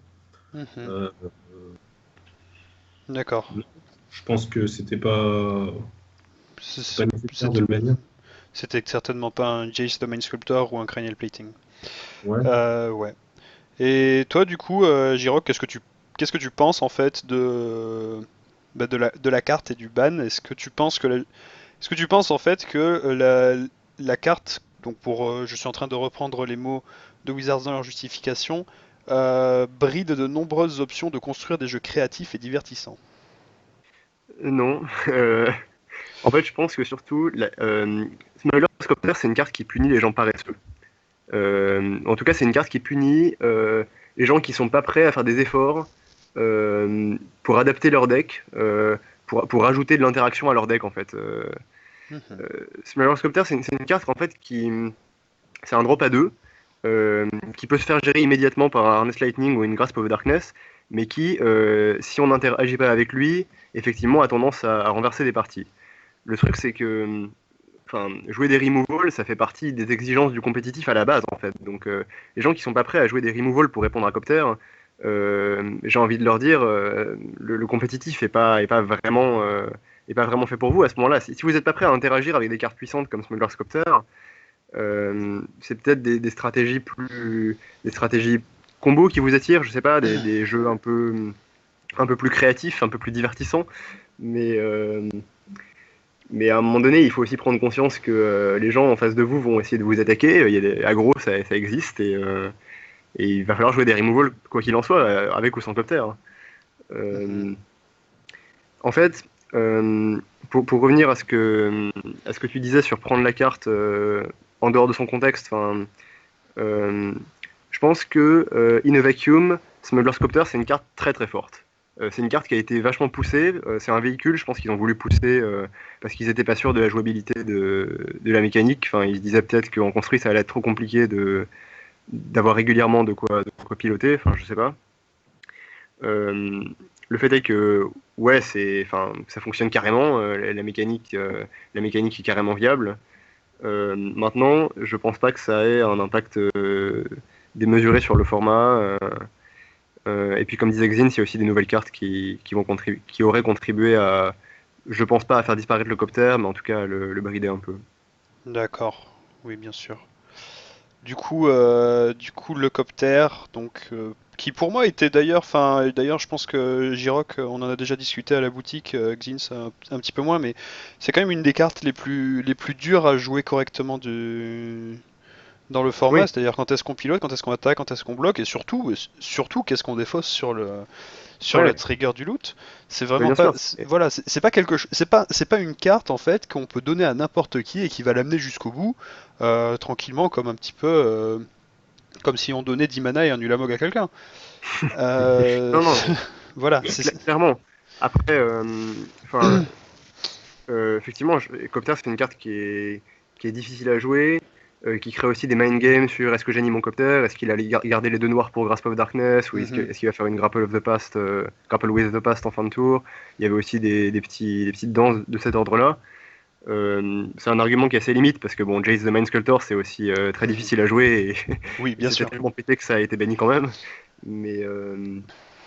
Mhm. Euh, D'accord. je pense que C'est- c'est c'est- pas nécessaire de C'était le bannir. c'était certainement pas un Jace the Mind Sculptor ou un Cranial Plating. Ouais. Ouais. Et toi, du coup, Jirok, qu'est-ce que tu penses en fait de la carte et du ban? Est-ce que tu penses en fait que la carte, donc je suis en train de reprendre les mots de Wizards dans leur justification, bride de nombreuses options de construire des jeux créatifs et divertissants. Non. En fait, je pense que surtout, Smuggler's Copter, c'est une carte qui punit les gens paresseux. En tout cas, c'est une carte qui punit les gens qui sont pas prêts à faire des efforts pour adapter leur deck, pour rajouter de l'interaction à leur deck, en fait. Mhm. Smuggler's Copter, c'est une carte, en fait, c'est un drop à 2, qui peut se faire gérer immédiatement par un Harness Lightning ou une Grasp of Darkness, mais qui, si on n'interagit pas avec lui, effectivement, a tendance à renverser des parties. Le truc, c'est que enfin, jouer des removals, ça fait partie des exigences du compétitif à la base, en fait. Donc, les gens qui sont pas prêts à jouer des removals pour répondre à Copter, j'ai envie de leur dire, le compétitif est pas vraiment fait pour vous à ce moment-là. Si vous n'êtes pas prêt à interagir avec des cartes puissantes comme Smuggler's Copter, c'est peut-être des stratégies combo qui vous attirent, je sais pas, des jeux un peu plus créatifs, un peu plus divertissants. Mais, euh, mais à un moment donné, il faut aussi prendre conscience que les gens en face de vous vont essayer de vous attaquer. Il y a des aggro, ça existe, et il va falloir jouer des removals, quoi qu'il en soit, avec ou sans copter. Hein. Mhm. Euh, En fait, pour revenir à ce que tu disais sur prendre la carte en dehors de son contexte, euh, je pense que In a Vacuum, Smuggler's Copter, c'est une carte très très forte. C'est une carte qui a été vachement poussée. C'est un véhicule, je pense qu'ils ont voulu pousser parce qu'ils n'étaient pas sûrs de la jouabilité de la mécanique. Enfin, ils se disaient peut-être qu'en construit, ça allait être trop compliqué d'avoir régulièrement de quoi piloter. Enfin, je sais pas. Euh, le fait est que ouais, ça fonctionne carrément. La mécanique est carrément viable. Maintenant, je pense pas que ça ait un impact démesuré sur le format. Et puis, comme disait Xin, il y a aussi des nouvelles cartes qui auraient contribué à, je pense pas à faire disparaître le copter, mais en tout cas à le brider un peu. D'accord. Oui, bien sûr. Du coup, le copter, donc, qui pour moi était d'ailleurs, enfin, d'ailleurs, je pense que Jirok, on en a déjà discuté à la boutique, Xins un petit peu moins, mais c'est quand même une des cartes les plus dures à jouer correctement dans le format, Oui, c'est-à-dire quand est-ce qu'on pilote, quand est-ce qu'on attaque, quand est-ce qu'on bloque, et surtout, qu'est-ce qu'on défausse sur la ouais, trigger du loot. C'est mais vraiment bien pas, sûr. voilà, c'est pas quelque chose, c'est pas une carte en fait qu'on peut donner à n'importe qui et qui va l'amener jusqu'au bout tranquillement, comme un petit peu, comme si on donnait 10 mana et un Ulamog à quelqu'un. Euh, Non, non, voilà, clairement. Après, enfin, Effectivement, Copter, c'est une carte qui est difficile à jouer, qui crée aussi des mind games sur est-ce que j'anime mon Copter, est-ce qu'il allait garder les deux noirs pour Grasp of Darkness, ou est-ce qu'il va faire une Grapple of the Past, Grapple with the Past en fin de tour. Il y avait aussi des petites danses de cet ordre-là. C'est un argument qui a ses limites parce que bon, Jace the Mind Sculptor c'est aussi très difficile à jouer et Oui, bien sûr. c'était tellement pété que ça a été banni quand même. Mais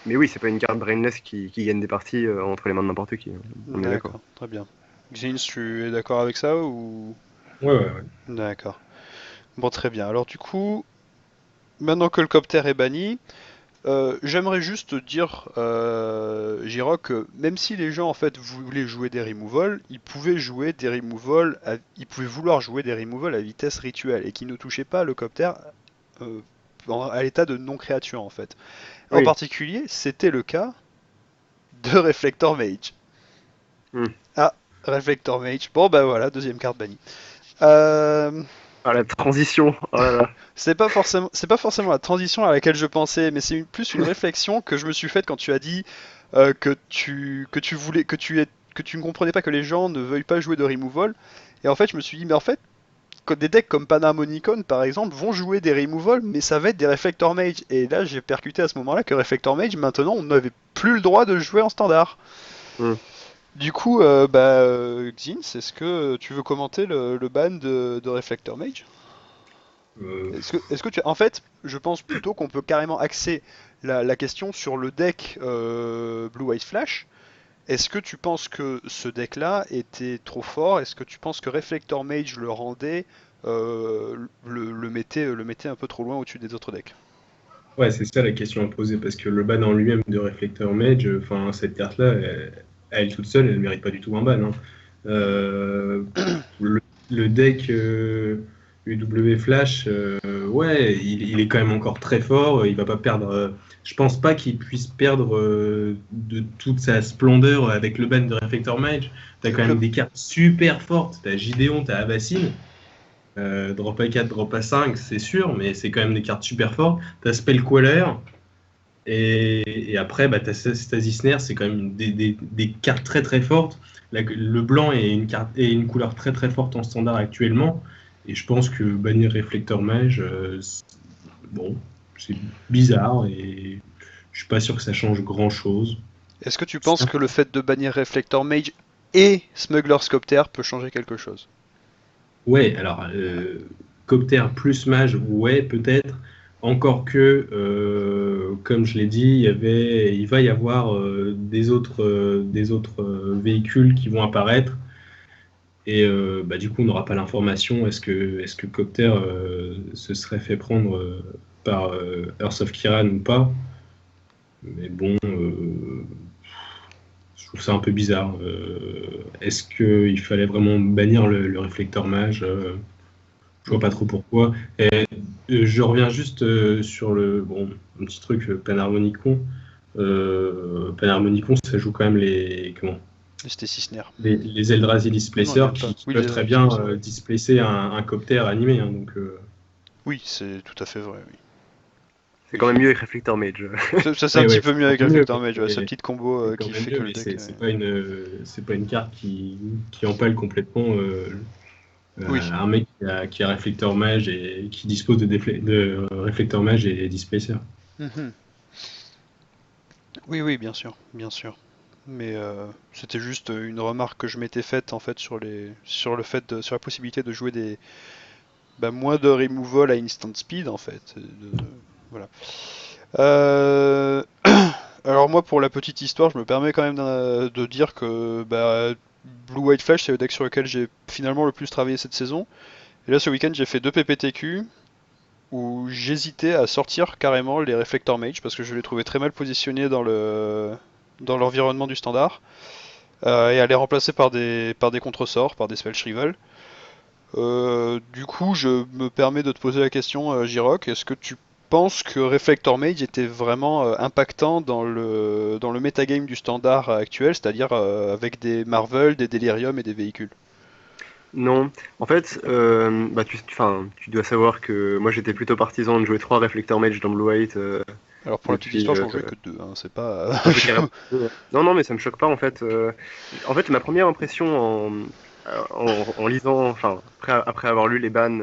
oui, c'est pas une carte brainless qui gagne des parties entre les mains de n'importe qui. On est d'accord. Très bien. Xins, tu es d'accord avec ça ou... Ouais. D'accord. Bon, très bien. Alors du coup, maintenant que le copter est banni, j'aimerais juste dire, Jiro, que même si les gens en fait voulaient jouer des removals, ils pouvaient vouloir jouer des removals à vitesse rituelle et qui ne touchaient pas le copter à l'état de non-créature en fait. En Oui. particulier, c'était le cas de Reflector Mage. Ah, Reflector Mage. Bon bah voilà, deuxième carte bannie. Ah, la transition. Oh là là. C'est pas forcément la transition à laquelle je pensais, mais c'est plus une réflexion que je me suis faite quand tu as dit que tu ne comprenais pas que les gens ne veuillent pas jouer de removal. Et en fait, je me suis dit, mais en fait, des decks comme Panharmonicon par exemple vont jouer des removal, mais ça va être des Reflector Mage. Et là, j'ai percuté à ce moment-là que Reflector Mage, maintenant, on n'avait plus le droit de jouer en standard. Du coup, Xins, est-ce que tu veux commenter le ban de Reflector Mage? Est-ce que tu... En fait, je pense plutôt qu'on peut carrément axer la question sur le deck Blue White Flash. Est-ce que tu penses que ce deck-là était trop fort? Est-ce que tu penses que Reflector Mage le rendait, le mettait un peu trop loin au-dessus des autres decks? Ouais, c'est ça la question à poser, parce que le ban en lui-même de Reflector Mage, enfin cette carte-là, elle toute seule, elle ne mérite pas du tout un ban. Hein. Le deck UW Flash, ouais, il est quand même encore très fort. Il va pas perdre. Je pense pas qu'il puisse perdre de toute sa splendeur avec le ban de Reflector Mage. T'as quand même des cartes super fortes. T'as Gideon, t'as Avacyn. Drop A4, drop A5, c'est sûr, mais c'est quand même des cartes super fortes. T'as Spellqueller. Et après, bah, t'as Stasisner, c'est quand même des cartes très très fortes. Le blanc est une couleur très très forte en standard actuellement. Et je pense que bannir Reflector Mage, bon, c'est bizarre et je suis pas sûr que ça change grand chose. Est-ce que tu penses que le fait de bannir Reflector Mage et Smuggler's Copter peut changer quelque chose? Ouais, alors, Copter plus Mage, ouais, peut-être. Encore que, comme je l'ai dit, il va y avoir des autres véhicules qui vont apparaître. Et du coup, on n'aura pas l'information. Est-ce que Copter se serait fait prendre par Earth of Kiran ou pas? Mais bon, je trouve ça un peu bizarre. Est-ce qu'il fallait vraiment bannir le Reflector Mage? Je vois pas trop pourquoi. Et je reviens juste sur un petit truc Panharmonicon. Panharmonicon, ça joue quand même les Stasisner. Les Eldrazi Displacer qui peuvent très bien displacer un copter animé. Hein, donc, oui, c'est tout à fait vrai. Oui. C'est quand même mieux avec Reflector Mage. Ça c'est un petit peu mieux avec Reflector Mage, sa petite combo qui fait que le deck... C'est pas une carte qui empale complètement un mec qui a Reflector Mage et qui dispose de Reflector Mage et Displacer. Oui, bien sûr. Mais c'était juste une remarque que je m'étais faite en fait sur la possibilité de jouer moins de removal à instant speed en fait. Voilà. Alors moi pour la petite histoire, je me permets quand même de dire que Blue White Flash c'est le deck sur lequel j'ai finalement le plus travaillé cette saison. Et là ce week-end j'ai fait 2 PPTQ où j'hésitais à sortir carrément les Reflector Mage parce que je les trouvais très mal positionnés dans l'environnement du standard et à les remplacer par des contre-sorts, par des Spell Shrivel. Du coup je me permets de te poser la question Jirok, est-ce que tu penses que Reflector Mage était vraiment impactant dans le metagame du standard actuel, c'est-à-dire avec des Marvel, des Delirium et des véhicules? Non, en fait, tu dois savoir que moi j'étais plutôt partisan de jouer 3 Reflector Mage dans Blue White Alors pour la petite depuis. histoire, j'en jouais que 2, hein, c'est pas. Ah oui, carrément. Non, non, mais ça me choque pas en fait. En fait, ma première impression en lisant, enfin, après avoir lu les bans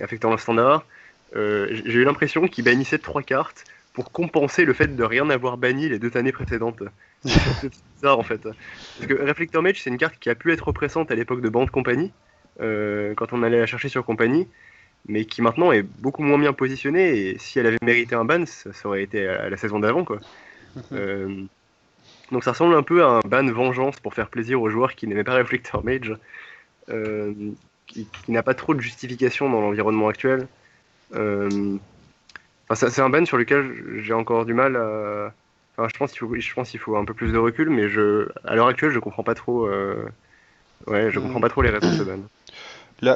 affectant le standard, j'ai eu l'impression qu'ils bannissaient 3 cartes pour compenser le fait de rien avoir banni les 2 années précédentes. C'est bizarre en fait. Parce que Reflector Mage, c'est une carte qui a pu être oppressante à l'époque de Band Company, quand on allait la chercher sur Company, mais qui maintenant est beaucoup moins bien positionnée, et si elle avait mérité un ban, ça aurait été à la saison d'avant, quoi. Euh, donc ça ressemble un peu à un ban vengeance pour faire plaisir aux joueurs qui n'aimaient pas Reflector Mage, euh, qui n'a pas trop de justification dans l'environnement actuel. Enfin, c'est un ban sur lequel j'ai encore du mal à... Enfin, je pense qu'il faut un peu plus de recul, mais à l'heure actuelle, je comprends pas trop. Ouais, je comprends Hmm. pas trop les raisons de ce ban.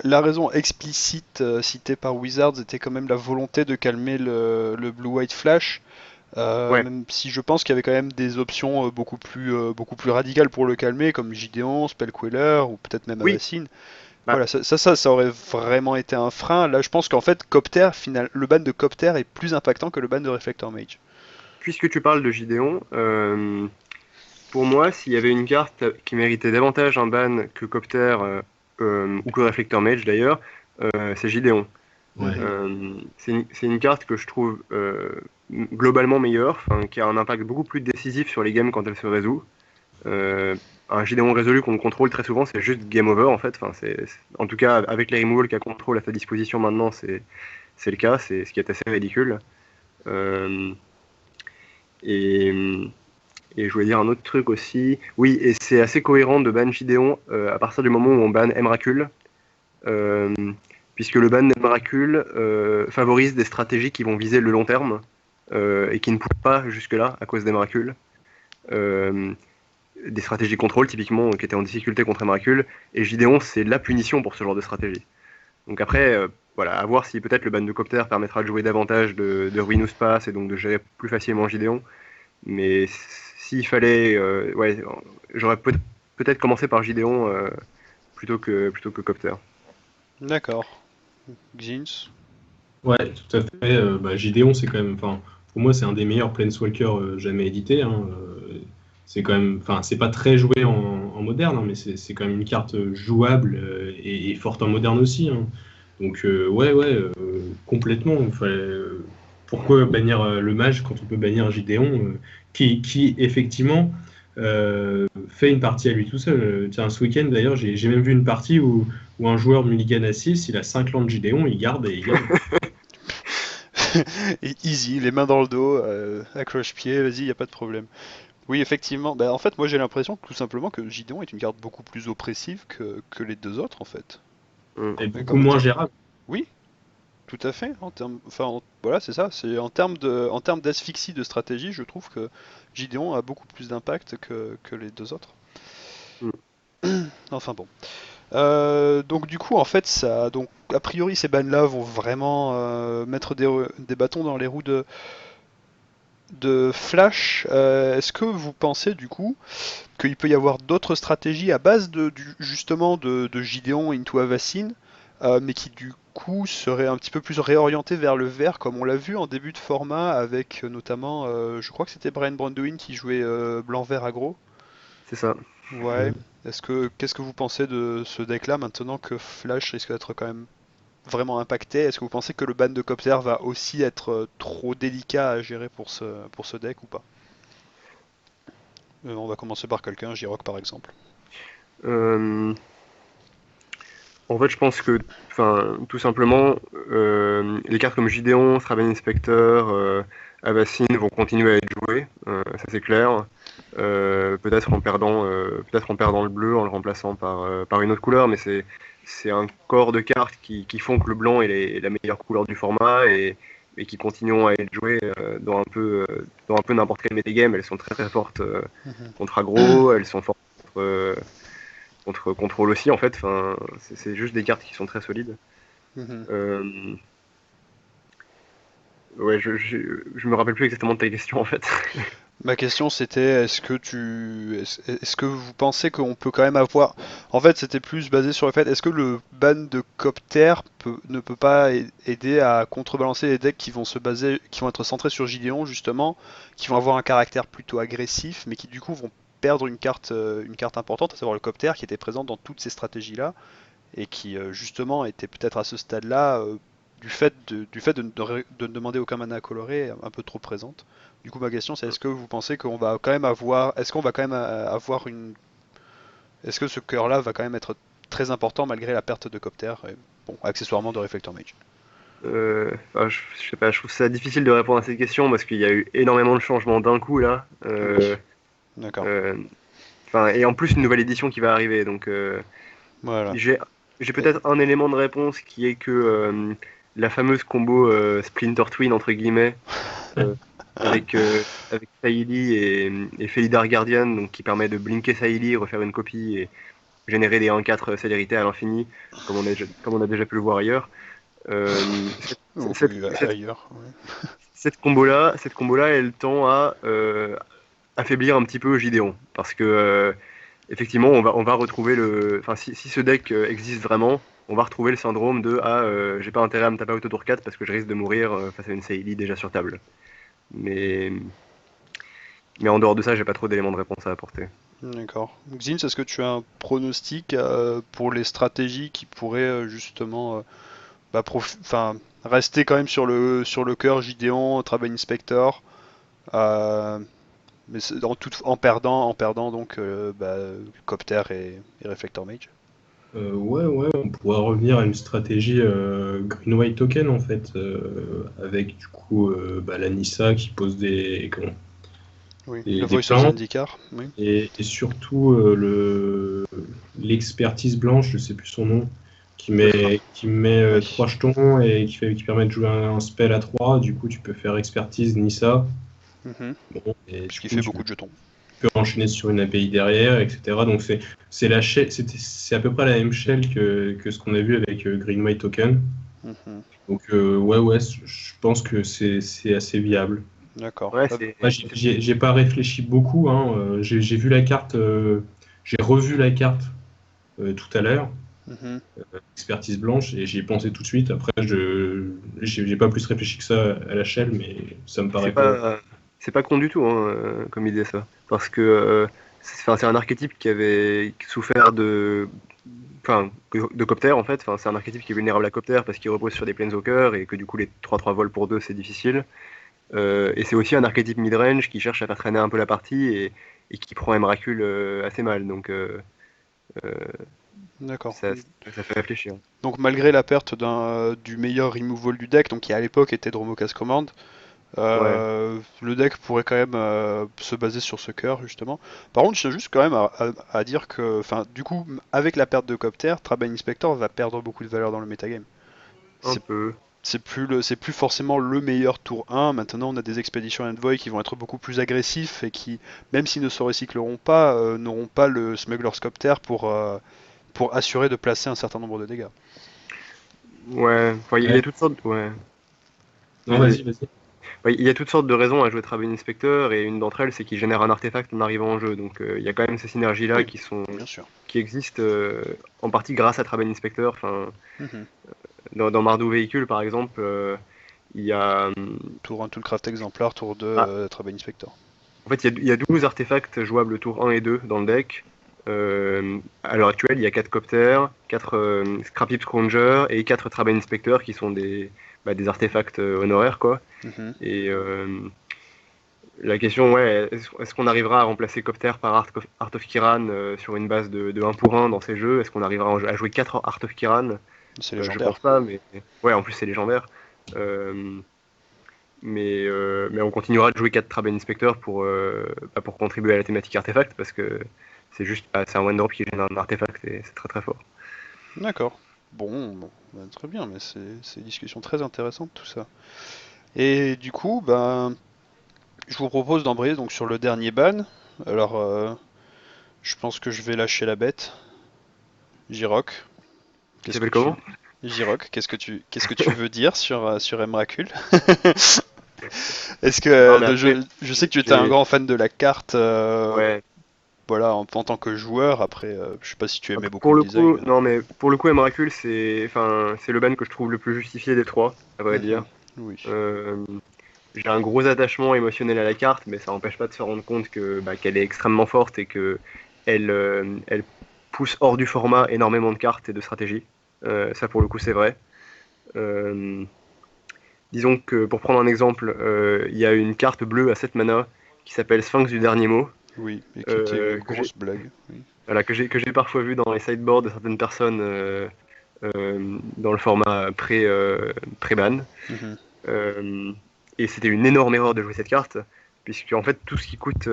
La raison explicite citée par Wizards était quand même la volonté de calmer le Blue-White Flash, Ouais, même si je pense qu'il y avait quand même des options beaucoup plus radicales pour le calmer, comme Gideon, Spellqueller ou peut-être même oui, Avacyn. bah, Voilà, ça aurait vraiment été un frein. Là, je pense qu'en fait, Copter, le ban de Copter est plus impactant que le ban de Reflector Mage. puisque tu parles de Gideon, pour moi, s'il y avait une carte qui méritait davantage un ban que Copter, ou que Reflector Mage d'ailleurs, c'est Gideon. Ouais. Mhm. C'est une carte que je trouve globalement meilleure, enfin, qui a un impact beaucoup plus décisif sur les games quand elle se résout. Euh, un Gideon résolu qu'on contrôle très souvent, c'est juste game over en fait. Enfin, en tout cas, avec les removals qu'elle contrôle à sa disposition maintenant, c'est le cas, c'est ce qui est assez ridicule. Euh, et, et je voulais dire un autre truc aussi. Oui, et c'est assez cohérent de ban Gideon à partir du moment où on ban Emrakul. Euh, Puisque le ban d'Emrakul favorise des stratégies qui vont viser le long terme et qui ne pouvaient pas jusque-là à cause d'Emrakul. Euh, des stratégies contrôle typiquement qui étaient en difficulté contre Emrakul, et Gideon c'est la punition pour ce genre de stratégie. Donc après, voilà, à voir si peut-être le ban de Copter permettra de jouer davantage de Ruinous Pass et donc de gérer plus facilement Gideon. Mais s'il fallait, ouais, j'aurais peut-être commencé par Gideon plutôt que Copter. D'accord. Xins. Ouais, tout à fait. Bah, Gideon, c'est quand même, enfin, pour moi, c'est un des meilleurs Planeswalkers jamais édités, hein. C'est quand même, enfin, c'est pas très joué en moderne, hein, mais c'est quand même une carte jouable et forte en moderne aussi, hein. Donc, ouais, ouais, complètement. Enfin, pourquoi bannir le mage quand on peut bannir Gideon, qui effectivement fait une partie à lui tout seul. Tiens, ce week-end d'ailleurs, j'ai même vu une partie où un joueur mulligan à 6, il a 5 landes Gideon, il garde et il gagne. Et easy, les mains dans le dos, accroche-pied, vas-y, y a pas de problème. Oui, effectivement. Bah, en fait, moi j'ai l'impression tout simplement que Gideon est une carte beaucoup plus oppressive que les deux autres, en fait. Mm. Et Mais beaucoup comment moins dire? gérable. Oui, tout à fait. Voilà, c'est ça. C'est en termes d'asphyxie de stratégie, je trouve que Gideon a beaucoup plus d'impact que les deux autres. Mm. Enfin bon. Donc du coup, en fait, donc a priori, ces bans-là vont vraiment mettre des bâtons dans les roues de Flash. Est-ce que vous pensez du coup qu'il peut y avoir d'autres stratégies à base justement de Gideon into Avacyn, mais qui du coup seraient un petit peu plus réorientées vers le vert, comme on l'a vu en début de format avec notamment, je crois que c'était Brian Brandewin qui jouait blanc-vert aggro. C'est ça. Ouais. Qu'est-ce que vous pensez de ce deck-là maintenant que Flash risque d'être quand même vraiment impacté? Est-ce que vous pensez que le ban de Copter va aussi être trop délicat à gérer pour ce deck ou pas? On va commencer par quelqu'un, J-Rock par exemple. Euh, En fait, je pense que, enfin, tout simplement, les cartes comme Gideon, Straben Inspector, Avacyn vont continuer à être jouées, ça c'est clair. Peut-être en perdant le bleu, en le remplaçant par une autre couleur, mais c'est un corps de cartes qui font que le blanc est la meilleure couleur du format et qui continueront à être jouées dans un peu n'importe quel metagame. Elles sont très très fortes Mhm. contre aggro, elles sont fortes contre contrôle aussi en fait. Enfin, c'est juste des cartes qui sont très solides. Mhm. Euh, ouais, je me rappelle plus exactement de ta question en fait. Ma question c'était est-ce que vous pensez qu'on peut quand même avoir. En fait, c'était plus basé sur le fait est-ce que le ban de Copter ne peut pas aider à contrebalancer les decks qui vont qui vont être centrés sur Gideon justement, qui vont avoir un caractère plutôt agressif, mais qui du coup vont perdre une carte importante, à savoir le Copter qui était présent dans toutes ces stratégies-là, et qui justement était peut-être à ce stade-là, du fait de ne demander aucun mana coloré, un peu trop présente. Du coup, ma question c'est est-ce que vous pensez qu'on va quand même avoir, est-ce qu'on va quand même avoir une, est-ce que ce cœur-là va quand même être très important malgré la perte de Copter et, bon, accessoirement de Reflector Mage. Je sais pas, je trouve ça difficile de répondre à cette question parce qu'il y a eu énormément de changements d'un coup là. Oui, d'accord. Euh, et en plus une nouvelle édition qui va arriver, donc Voilà. j'ai peut-être un élément de réponse qui est que la fameuse combo Splinter Twin entre guillemets euh, avec Saïli et Felidar Guardian, donc qui permet de blinker Saïli, refaire une copie et générer des 1-4 célérité à l'infini, comme on a déjà pu le voir ailleurs. Euh, On cette, peut cette, ailleurs. Ouais. cette combo-là, elle tend à affaiblir un petit peu Gideon, parce que effectivement, on va retrouver enfin, si ce deck existe vraiment, on va retrouver le syndrome de j'ai pas intérêt à me taper out au tour 4 parce que je risque de mourir face à une Seili déjà sur table. Mais, mais en dehors de ça, j'ai pas trop d'éléments de réponse à apporter. D'accord. Xin, est-ce que tu as un pronostic pour les stratégies qui pourraient justement enfin, rester quand même sur le cœur Gideon, Travel Inspector, euh, mais en perdant donc Copter et Reflector Mage. Ouais, on pourrait revenir à une stratégie Green-White Token en fait, avec du coup la Nissa qui pose Oui, le des Voice of plans, Zendikar, oui. et surtout l'expertise blanche, je sais plus son nom, qui met Oui. 3 jetons et qui permet de jouer un spell à 3. Du coup, tu peux faire expertise Nissa. Mhm. Bon, et du Puisqu'il coup, fait tu beaucoup de jetons. peux enchaîner sur une API derrière, etc. Donc c'est à peu près la même shell que ce qu'on a vu avec Green White Token. Mhm. Donc je pense que c'est assez viable. D'accord. Ouais, Moi, j'ai pas réfléchi beaucoup, hein. J'ai vu la carte, j'ai revu la carte tout à l'heure, Mhm. expertise blanche, et j'y ai pensé tout de suite. Après, j'ai pas plus réfléchi que ça à la shell, mais ça me c'est paraît pas. pas, c'est pas con du tout hein, comme idée ça. Parce que c'est un archétype qui avait souffert de Copter en fait. Enfin, c'est un archétype qui est vulnérable à Copter parce qu'il repose sur des Planeswalkers et que du coup les 3-3 vols pour 2 c'est difficile. Et c'est aussi un archétype mid-range qui cherche à faire traîner un peu la partie et qui prend Emrakul assez mal. Donc euh, D'accord. ça fait réfléchir. Donc malgré la perte du meilleur removal du deck, donc qui à l'époque était Dromokas Command, Ouais. le deck pourrait quand même se baser sur ce cœur justement. Par contre, je tiens juste quand même à dire que, enfin, du coup, avec la perte de Copter, Trabane Inspector va perdre beaucoup de valeur dans le metagame. Un C'est peu. c'est plus forcément le meilleur tour 1. Maintenant, on a des expéditions Envoy qui vont être beaucoup plus agressifs et qui, même s'ils ne se recycleront pas, n'auront pas le Smuggler's Copter pour assurer de placer un certain nombre de dégâts. Ouais. Enfin, il y Ouais. a toutes sortes. Ouais. Non, vas-y, vas-y. Ouais, il y a toutes sortes de raisons à jouer Travel Inspector et une d'entre elles c'est qu'il génère un artefact en arrivant en jeu. Donc il y a quand même ces synergies-là Oui, bien sûr. qui existent en partie grâce à Travel Inspector. Enfin, Mhm. dans Mardu Véhicule par exemple, il y a. Tour 1 Toolcraft exemplaire, tour 2 Ah, Trabane Inspector. en fait, il y a 12 artefacts jouables tour 1 et 2 dans le deck. À l'heure actuelle, il y a 4 Copters, 4 Scrapy Scrounger et 4 Travel Inspector qui sont des artefacts honoraires, quoi. Mhm. Et la question, ouais, est-ce qu'on arrivera à remplacer Copter par Art of Kiran sur une base de 1 pour 1 dans ces jeux? Est-ce qu'on arrivera à jouer 4 Art of Kiran? C'est Je légendaire. pense pas, mais ouais, en plus c'est légendaire. Euh, mais on continuera de jouer 4 Traben Inspector pour contribuer à la thématique artefact parce que c'est un one drop qui génère un artefact et c'est très très fort. D'accord. Bon, bah, très bien, mais c'est une discussion très intéressante tout ça. Et du coup, ben, je vous propose d'embrayer donc sur le dernier ban. Alors, je pense que je vais lâcher la bête. Jirok, Il qu'est-ce que s'appelle comment? tu... Jirok, qu'est-ce que tu veux dire sur Emrakul? Est-ce que Non, mais après, je sais que tu étais un j'ai- grand fan de la carte, ouais. voilà, en tant que joueur. Après, je sais pas si tu aimais beaucoup Pour le le design, coup, mais non. non, mais pour le coup, Emrakul, c'est le ban que je trouve le plus justifié des trois, à vrai Mhm. dire. Oui. Euh, j'ai un gros attachement émotionnel à la carte, mais ça n'empêche pas de se rendre compte que qu'elle est extrêmement forte et que elle pousse hors du format énormément de cartes et de stratégies. Ça, pour le coup, c'est vrai. Euh, disons que pour prendre un exemple, il y a une carte bleue à 7 mana qui s'appelle Sphinx du dernier mot, Oui, et qui était une que j'ai grosse blague. Oui. voilà, que j'ai parfois vu dans les sideboards de certaines personnes dans le format pré-ban. Mhm. Euh, et c'était une énorme erreur de jouer cette carte, puisque en fait tout ce qui coûte,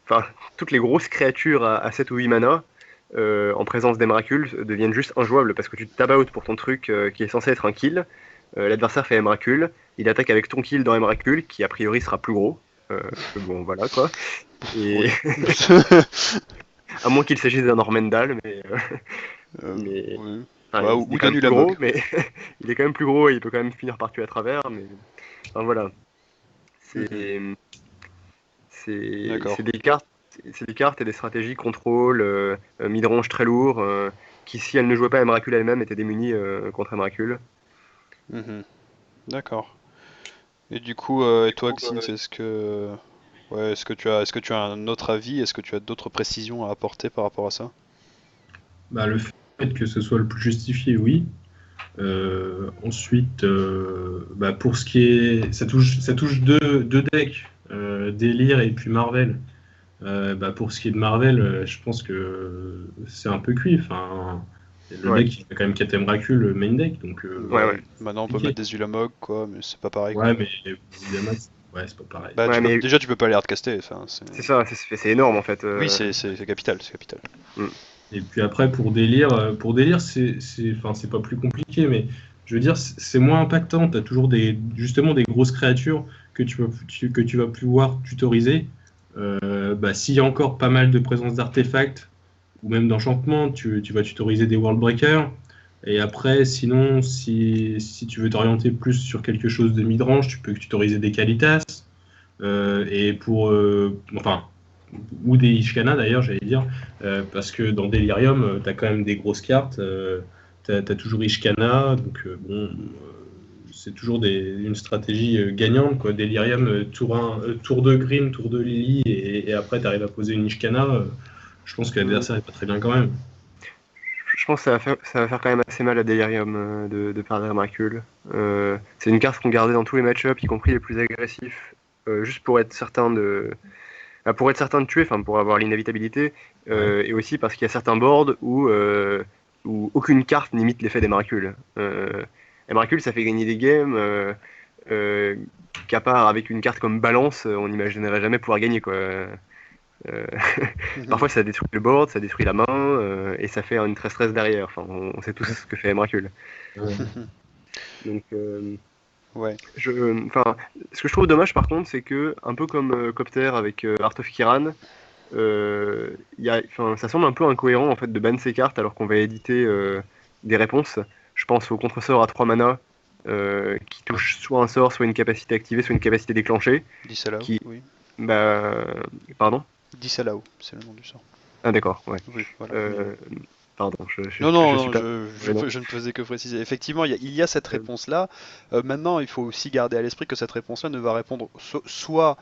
enfin toutes les grosses créatures à 7 ou 8 mana en présence d'Emrakul deviennent juste injouables parce que tu te tabaoutes pour ton truc qui est censé être un kill. L'adversaire fait Emrakul, il attaque avec ton kill dans Emrakul qui a priori sera plus gros. Parce que bon voilà quoi. Et Oui. à moins qu'il s'agisse d'un Normandal, mais Oui. enfin, Bah, il est ou quand d'un même plus gros, Ulamog. mais il est quand même plus gros et il peut quand même finir par tuer à travers. Mais enfin voilà, Mhm. c'est D'accord. c'est des cartes et des stratégies contrôle, midrange très lourd, qui si elles ne jouaient pas Emrakul elle-même étaient démunies contre Emrakul. Mhm. D'accord. Et du coup, et toi, Xin, est-ce que tu as un autre avis? Est-ce que tu as d'autres précisions à apporter par rapport à ça? Bah, le fait que ce soit le plus justifié, oui. Ensuite, bah, pour ce qui est, ça touche deux decks, Délire et puis Marvel. Bah, pour ce qui est de Marvel, je pense que c'est un peu cuit. Enfin, le Ouais, deck, il a quand même 4 Emrakul, le main deck, donc ouais, Ouais, ouais. maintenant on peut compliqué. mettre des Ulamog, quoi, mais c'est pas pareil, quoi. Ouais, mais évidemment, ouais, c'est pas pareil. Bah, Ouais, mais déjà, tu peux pas les hardcaster, enfin, c'est... c'est ça, c'est énorme en fait. Oui, c'est capital, c'est capital. Mm. Et puis après, pour délire, enfin, c'est pas plus compliqué, mais je veux dire, c'est moins impactant. Tu as toujours justement des grosses créatures que tu vas pouvoir tutoriser. Bah, s'il y a encore pas mal de présence d'artefacts ou même d'enchantements, tu vas tutoriser des World Breakers. Et après, sinon, si tu veux t'orienter plus sur quelque chose de mid-range, tu peux tutoriser des Kalitas. Enfin, ou des Ishkana d'ailleurs, j'allais dire, parce que dans Delirium, tu as quand même des grosses cartes. Tu as toujours Ishkana, donc bon, c'est toujours une stratégie gagnante, quoi. Delirium, tour de Grim, tour de Lily, et après tu arrives à poser une Ishkana. Je pense que Mm. l'adversaire est pas très bien quand même. Je pense que ça va faire quand même assez mal à Delirium de perdre Emrakul. C'est une carte qu'on gardait dans tous les match-ups, y compris les plus agressifs, juste pour être certain pour être certain de tuer, enfin pour avoir l'inévitabilité, Ouais. et aussi parce qu'il y a certains boards où aucune carte n'imite l'effet d'Emrakul. Emrakul, ça fait gagner des games euh, qu'à part avec une carte comme Balance, on n'imaginerait jamais pouvoir gagner quoi. Mhm. Parfois ça détruit le board, ça détruit la main, et ça fait une très stress derrière. Enfin, on sait tous ce que fait Emrakul. Donc, Ouais. enfin, ce que je trouve dommage par contre, c'est que, un peu comme Copter avec Art of Kiran, enfin, ça semble un peu incohérent en fait de ban ces cartes alors qu'on va éditer des réponses. Je pense au contre-sort à 3 mana qui touche soit un sort, soit une capacité activée, soit une capacité déclenchée. Disallow, Qui, oui. bah, pardon? Disallow, c'est le nom du sort. Ah d'accord, ouais. Oui, voilà. Euh, pardon, Non, non, je suis non, pas. Ouais, non. je ne faisais que préciser. Effectivement, il y a cette Euh, réponse-là. Maintenant, il faut aussi garder à l'esprit que cette réponse-là ne va répondre soit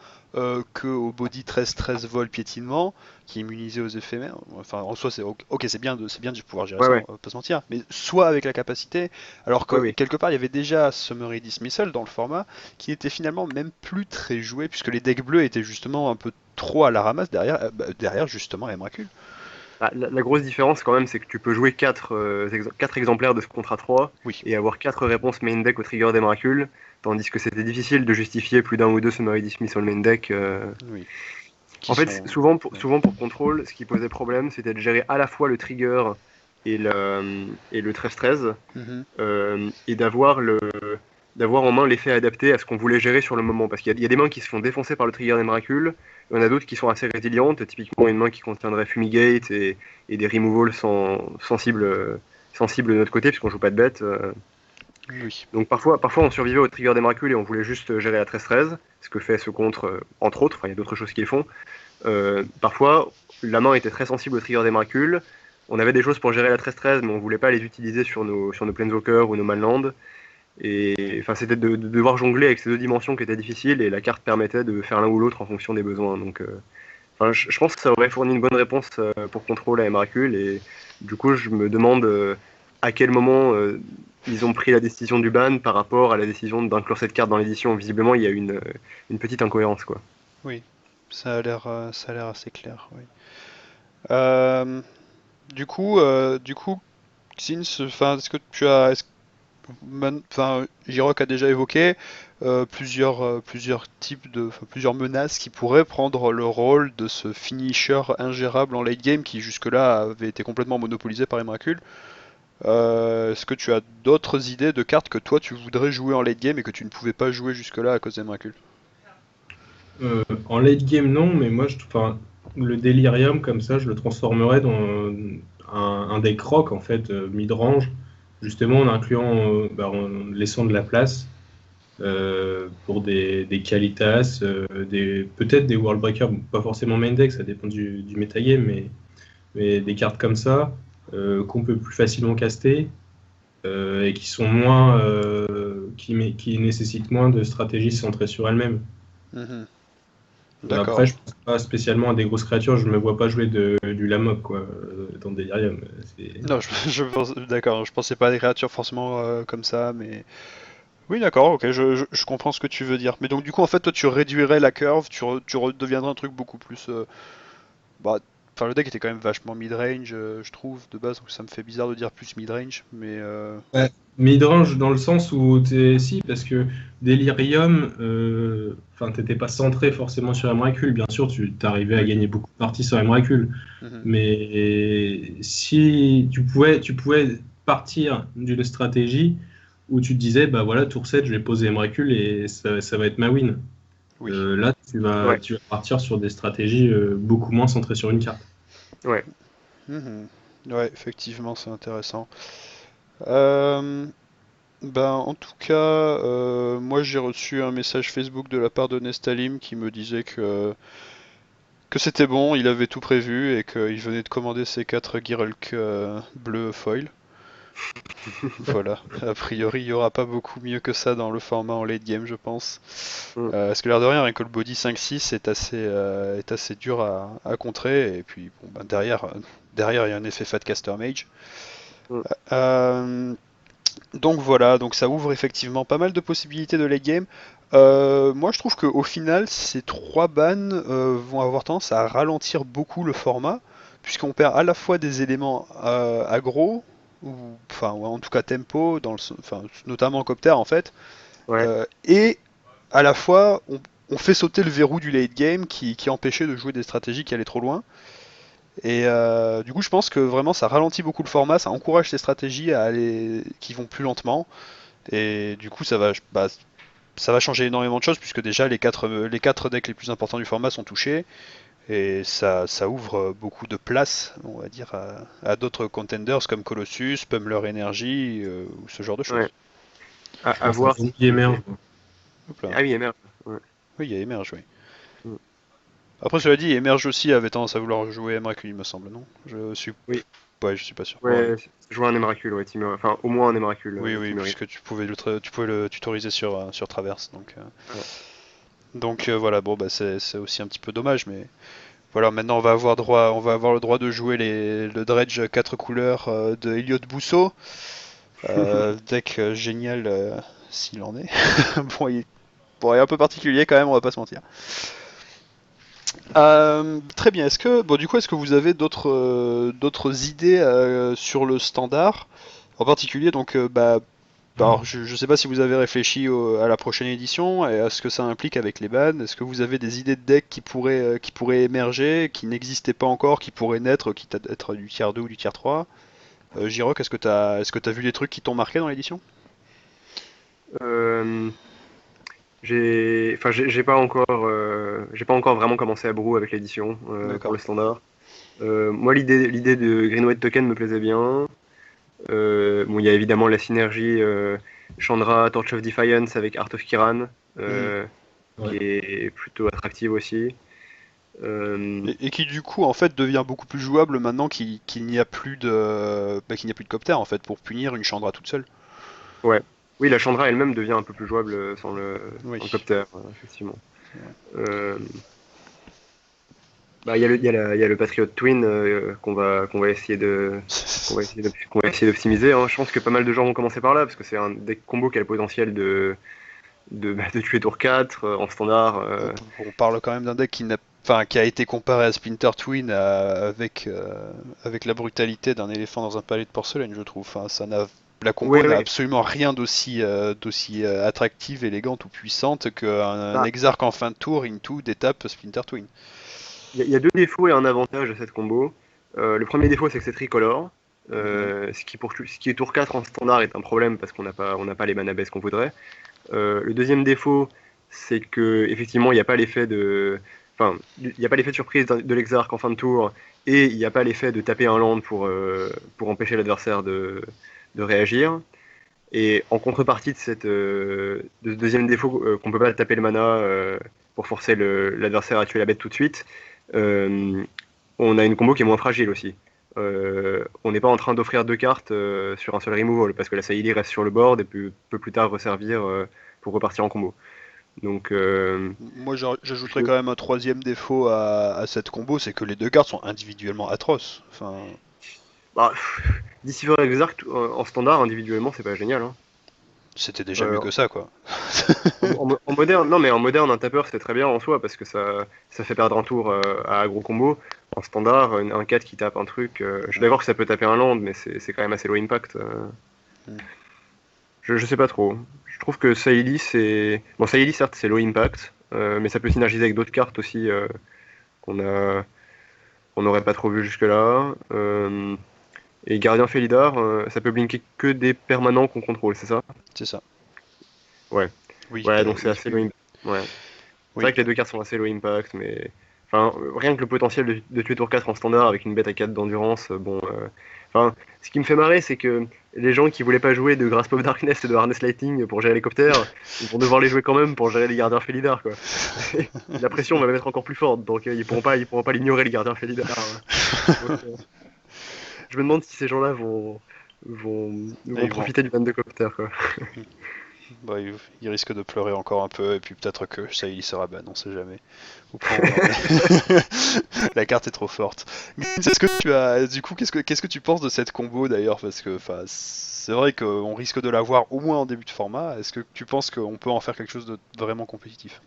que au body 13-13 vol piétinement, qui est immunisé aux éphémères. Enfin, en soi, c'est ok, c'est bien de pouvoir gérer ouais, ça, ouais, on va pas se mentir. Mais soit avec la capacité, alors ouais, que oui. quelque part, il y avait déjà Summary Dismissal dans le format, qui n'était finalement même plus très joué, puisque les decks bleus étaient justement un peu trop à la ramasse derrière justement Emrakul. Ah, la grosse différence quand même, c'est que tu peux jouer 4 exemplaires de ce contrat 3 Oui, et avoir 4 réponses main deck au trigger des Miracules, tandis que c'était difficile de justifier plus d'un ou deux Summary Dismiss sur le main deck. oui. Qui En fait, sont. Ouais. souvent pour contrôle, ce qui posait problème, c'était de gérer à la fois le trigger et le 13-13, Mhm. et d'avoir en main l'effet adapté à ce qu'on voulait gérer sur le moment. Parce qu'il y a des mains qui se font défoncer par le trigger des Miracules, il y en a d'autres qui sont assez résilientes, typiquement une main qui contiendrait Fumigate et des removals sensibles de notre côté, puisqu'on joue pas de bête. Oui. Donc parfois on survivait au trigger d'Emrakul et on voulait juste gérer la 13-13, ce que fait ce contre, entre autres, enfin il y a d'autres choses qu'ils font. Parfois, la main était très sensible au trigger d'Emrakul, on avait des choses pour gérer la 13-13, mais on voulait pas les utiliser sur nos Planeswalkers ou nos Manlands. Et enfin, c'était de devoir jongler avec ces deux dimensions qui étaient difficiles, et la carte permettait de faire l'un ou l'autre en fonction des besoins. Donc, enfin, je pense que ça aurait fourni une bonne réponse pour contrôle à Emrakul, et du coup, je me demande à quel moment ils ont pris la décision du ban par rapport à la décision d'inclure cette carte dans l'édition. Visiblement, il y a une petite incohérence, quoi. Oui. Ça a l'air assez clair. Oui. Euh, du coup, Xin, enfin, est-ce que tu as, enfin, Jirok a déjà évoqué plusieurs types enfin, plusieurs menaces qui pourraient prendre le rôle de ce finisher ingérable en late game qui jusque-là avait été complètement monopolisé par Emrakul. Est-ce que tu as d'autres idées de cartes que toi tu voudrais jouer en late game et que tu ne pouvais pas jouer jusque-là à cause d'Emrakul? En late game, non, mais moi, enfin, le Delirium, comme ça, je le transformerais dans un deck rock, en fait, mid-range, justement en incluant, en laissant de la place pour des Kalitas, peut-être des World Breakers, bon, pas forcément main deck, ça dépend du metagame, mais des cartes comme ça, qu'on peut plus facilement caster, et qui sont moins, qui nécessitent moins de stratégie centrée sur elles-mêmes. Mhm. Après, D'accord. je pense pas spécialement à des grosses créatures, je me vois pas jouer du Lamok, quoi, dans Delirium. Non, d'accord, je pensais pas à des créatures forcément comme ça, mais oui, d'accord, ok, je comprends ce que tu veux dire. Mais donc, du coup, en fait, toi, tu réduirais la curve, tu redeviendrais un truc beaucoup plus. Bah, enfin, le deck était quand même vachement mid-range, je trouve, de base, donc ça me fait bizarre de dire plus mid-range, mais. Ouais. Midrange dans le sens où si, parce que Delirium, enfin, t'étais pas centré forcément sur Emrakul, bien sûr, tu t'arrivais à Oui. gagner beaucoup de parties sur Emrakul, Mhm. mais si tu pouvais partir d'une stratégie où tu te disais, bah voilà, tour 7, je vais poser Emrakul et ça va être ma win. Oui. Là, tu vas, Ouais, tu vas partir sur des stratégies beaucoup moins centrées sur une carte. ouais. Mhm. Ouais, effectivement, c'est intéressant. Euh, Ben, en tout cas, moi j'ai reçu un message Facebook de la part de Nestalim qui me disait que c'était bon, il avait tout prévu et qu'il venait de commander ses 4 Girulk bleus foil. Voilà, a priori il n'y aura pas beaucoup mieux que ça dans le format en late game, je pense. Mm. Parce que l'air de rien, rien que le body 5-6 est assez dur à contrer, et puis bon, ben, derrière il y a un effet Fatcaster Mage. Mm. Euh, Donc voilà, donc ça ouvre effectivement pas mal de possibilités de late game. Moi je trouve qu'au final, ces trois bans vont avoir tendance à ralentir beaucoup le format, puisqu'on perd à la fois des éléments aggro, ou enfin ou en tout cas tempo, enfin, notamment en copter en fait, Ouais. et à la fois on fait sauter le verrou du late game qui empêchait de jouer des stratégies qui allaient trop loin. Et du coup, je pense que vraiment ça ralentit beaucoup le format, ça encourage ces stratégies à aller qui vont plus lentement. Et du coup, ça va changer énormément de choses puisque déjà les quatre decks les plus importants du format sont touchés et ça ouvre beaucoup de place, on va dire, à d'autres contenders comme Colossus, Pummeler Energy ou ce genre de Ouais. choses. Je À pense à voir si. Zombie Emerge. Hop là. Ah oui, merde. Ouais. Oui, il y a Emerge, oui. Mm. Après, cela dit, Emerge aussi avait tendance à vouloir jouer MRQ, il me semble, non? Je suis. Oui. Ouais, je suis pas sûr. Bon, Ouais, jouer un Emrakul, ouais, enfin au moins un Emrakul, oui, oui, Timurine. puisque tu pouvais le tutoriser sur Traverse, Ouais. voilà, bon, bah c'est aussi un petit peu dommage, mais voilà, maintenant on va avoir le droit de jouer le Dredge 4 couleurs de Elliot Bousseau. Deck génial s'il en est. Bon, il est un peu particulier quand même, on va pas se mentir. Très bien, est-ce que vous avez d'autres idées sur le standard? En particulier, donc, alors, je ne sais pas si vous avez réfléchi à la prochaine édition et à ce que ça implique avec les bans. Est-ce que vous avez des idées de deck qui pourraient émerger, qui n'existaient pas encore, qui pourraient naître, quitte à être du tiers 2 ou du tiers 3? Jirok, est-ce que t'as vu des trucs qui t'ont marqué dans l'édition? Euh, enfin, j'ai pas encore vraiment commencé à brew avec l'édition pour D'accord. le standard. Moi, l'idée de Green White Token me plaisait bien. Bon, il y a évidemment la synergie Chandra, Torch of Defiance avec Art of Kiran, Ouais. qui est plutôt attractive aussi. Et qui du coup en fait devient beaucoup plus jouable maintenant qu'il n'y a plus qu'il n'y a plus de copter en fait pour punir une Chandra toute seule. Ouais. Oui, la Chandra elle-même devient un peu plus jouable Oui. sans le copter, effectivement. C'est vrai. Euh, Bah, il y a le Patriot Twin qu'on va essayer qu'on va essayer d'optimiser, hein. Je pense que pas mal de gens vont commencer par là parce que c'est un deck combo qui a le potentiel de tuer tour 4 en standard. On parle quand même d'un deck qui a été comparé à Splinter Twin avec la brutalité d'un éléphant dans un palais de porcelaine, je trouve. Enfin, la combo Ouais, n'a ouais. absolument rien d'aussi attractive, élégante ou puissante qu'un Bah, Exarch en fin de tour into d'étape Splinter Twin. il y a deux défauts et un avantage à cette combo. Le premier défaut, c'est que c'est tricolore. Oui. Ce qui est tour 4 en standard est un problème parce on n'a pas les mana base qu'on voudrait. Le deuxième défaut, c'est que effectivement, il n'y a pas l'effet de, enfin, il n'y a pas l'effet de surprise de l'exarch en fin de tour, et il n'y a pas l'effet de taper un land pour empêcher l'adversaire de réagir. Et en contrepartie de ce deuxième défaut, qu'on peut pas taper le mana pour forcer l'adversaire à tuer la bête tout de suite, euh, on a une combo qui est moins fragile aussi. On n'est pas en train d'offrir deux cartes sur un seul removal parce que la Saïli reste sur le board et peut plus tard resservir pour repartir en combo. Donc, Moi, j'ajouterais je- quand même un troisième défaut à cette combo, c'est que les deux cartes sont individuellement atroces. Enfin, bah, Deceiver Exarch en standard individuellement, c'est pas génial, hein. c'était déjà mieux Euh, que ça, quoi. en moderne, non mais en moderne, un tapper c'est très bien en soi parce que ça fait perdre un tour à aggro combo. En standard, un 4 qui tape un truc, je suis d'accord que ça peut taper un land, mais c'est quand même assez low impact. Mm. Je sais pas trop. Je trouve que Saïli, c'est. Bon, Saïli, certes, c'est low impact, mais ça peut synergiser avec d'autres cartes aussi qu'on a... qu'on n'aurait pas trop vu jusque-là. Et Gardien Felidar, ça peut blinker que des permanents qu'on contrôle, c'est ça? C'est ça. Ouais. Oui, Ouais, donc c'est oui, assez oui, low oui. impact. Ouais. C'est Oui. vrai que les deux cartes sont assez low impact, mais. Enfin, rien que le potentiel de tuer tour 4 en standard avec une bête à 4 d'endurance, bon. Enfin, ce qui me fait marrer, c'est que les gens qui voulaient pas jouer de Grasp of Darkness et de Harness Lighting pour gérer les coptères, ils vont devoir les jouer quand même pour gérer les gardiens Felidar, quoi. La pression va même être encore plus forte, donc ils pourront pas l'ignorer, les gardiens Felidar, hein. Donc, je me demande si ces gens-là Et vont ils vont. profiter du ban de coptères, quoi. Bah, il risque de pleurer encore un peu, et puis peut-être que ça il sera ban, on sait jamais. Au point où on en est. La carte est trop forte. Est-ce que tu as, du coup, qu'est-ce que tu penses de cette combo d'ailleurs? Parce que, enfin, c'est vrai qu'on risque de la voir au moins en début de format. Est-ce que tu penses qu'on peut en faire quelque chose de vraiment compétitif?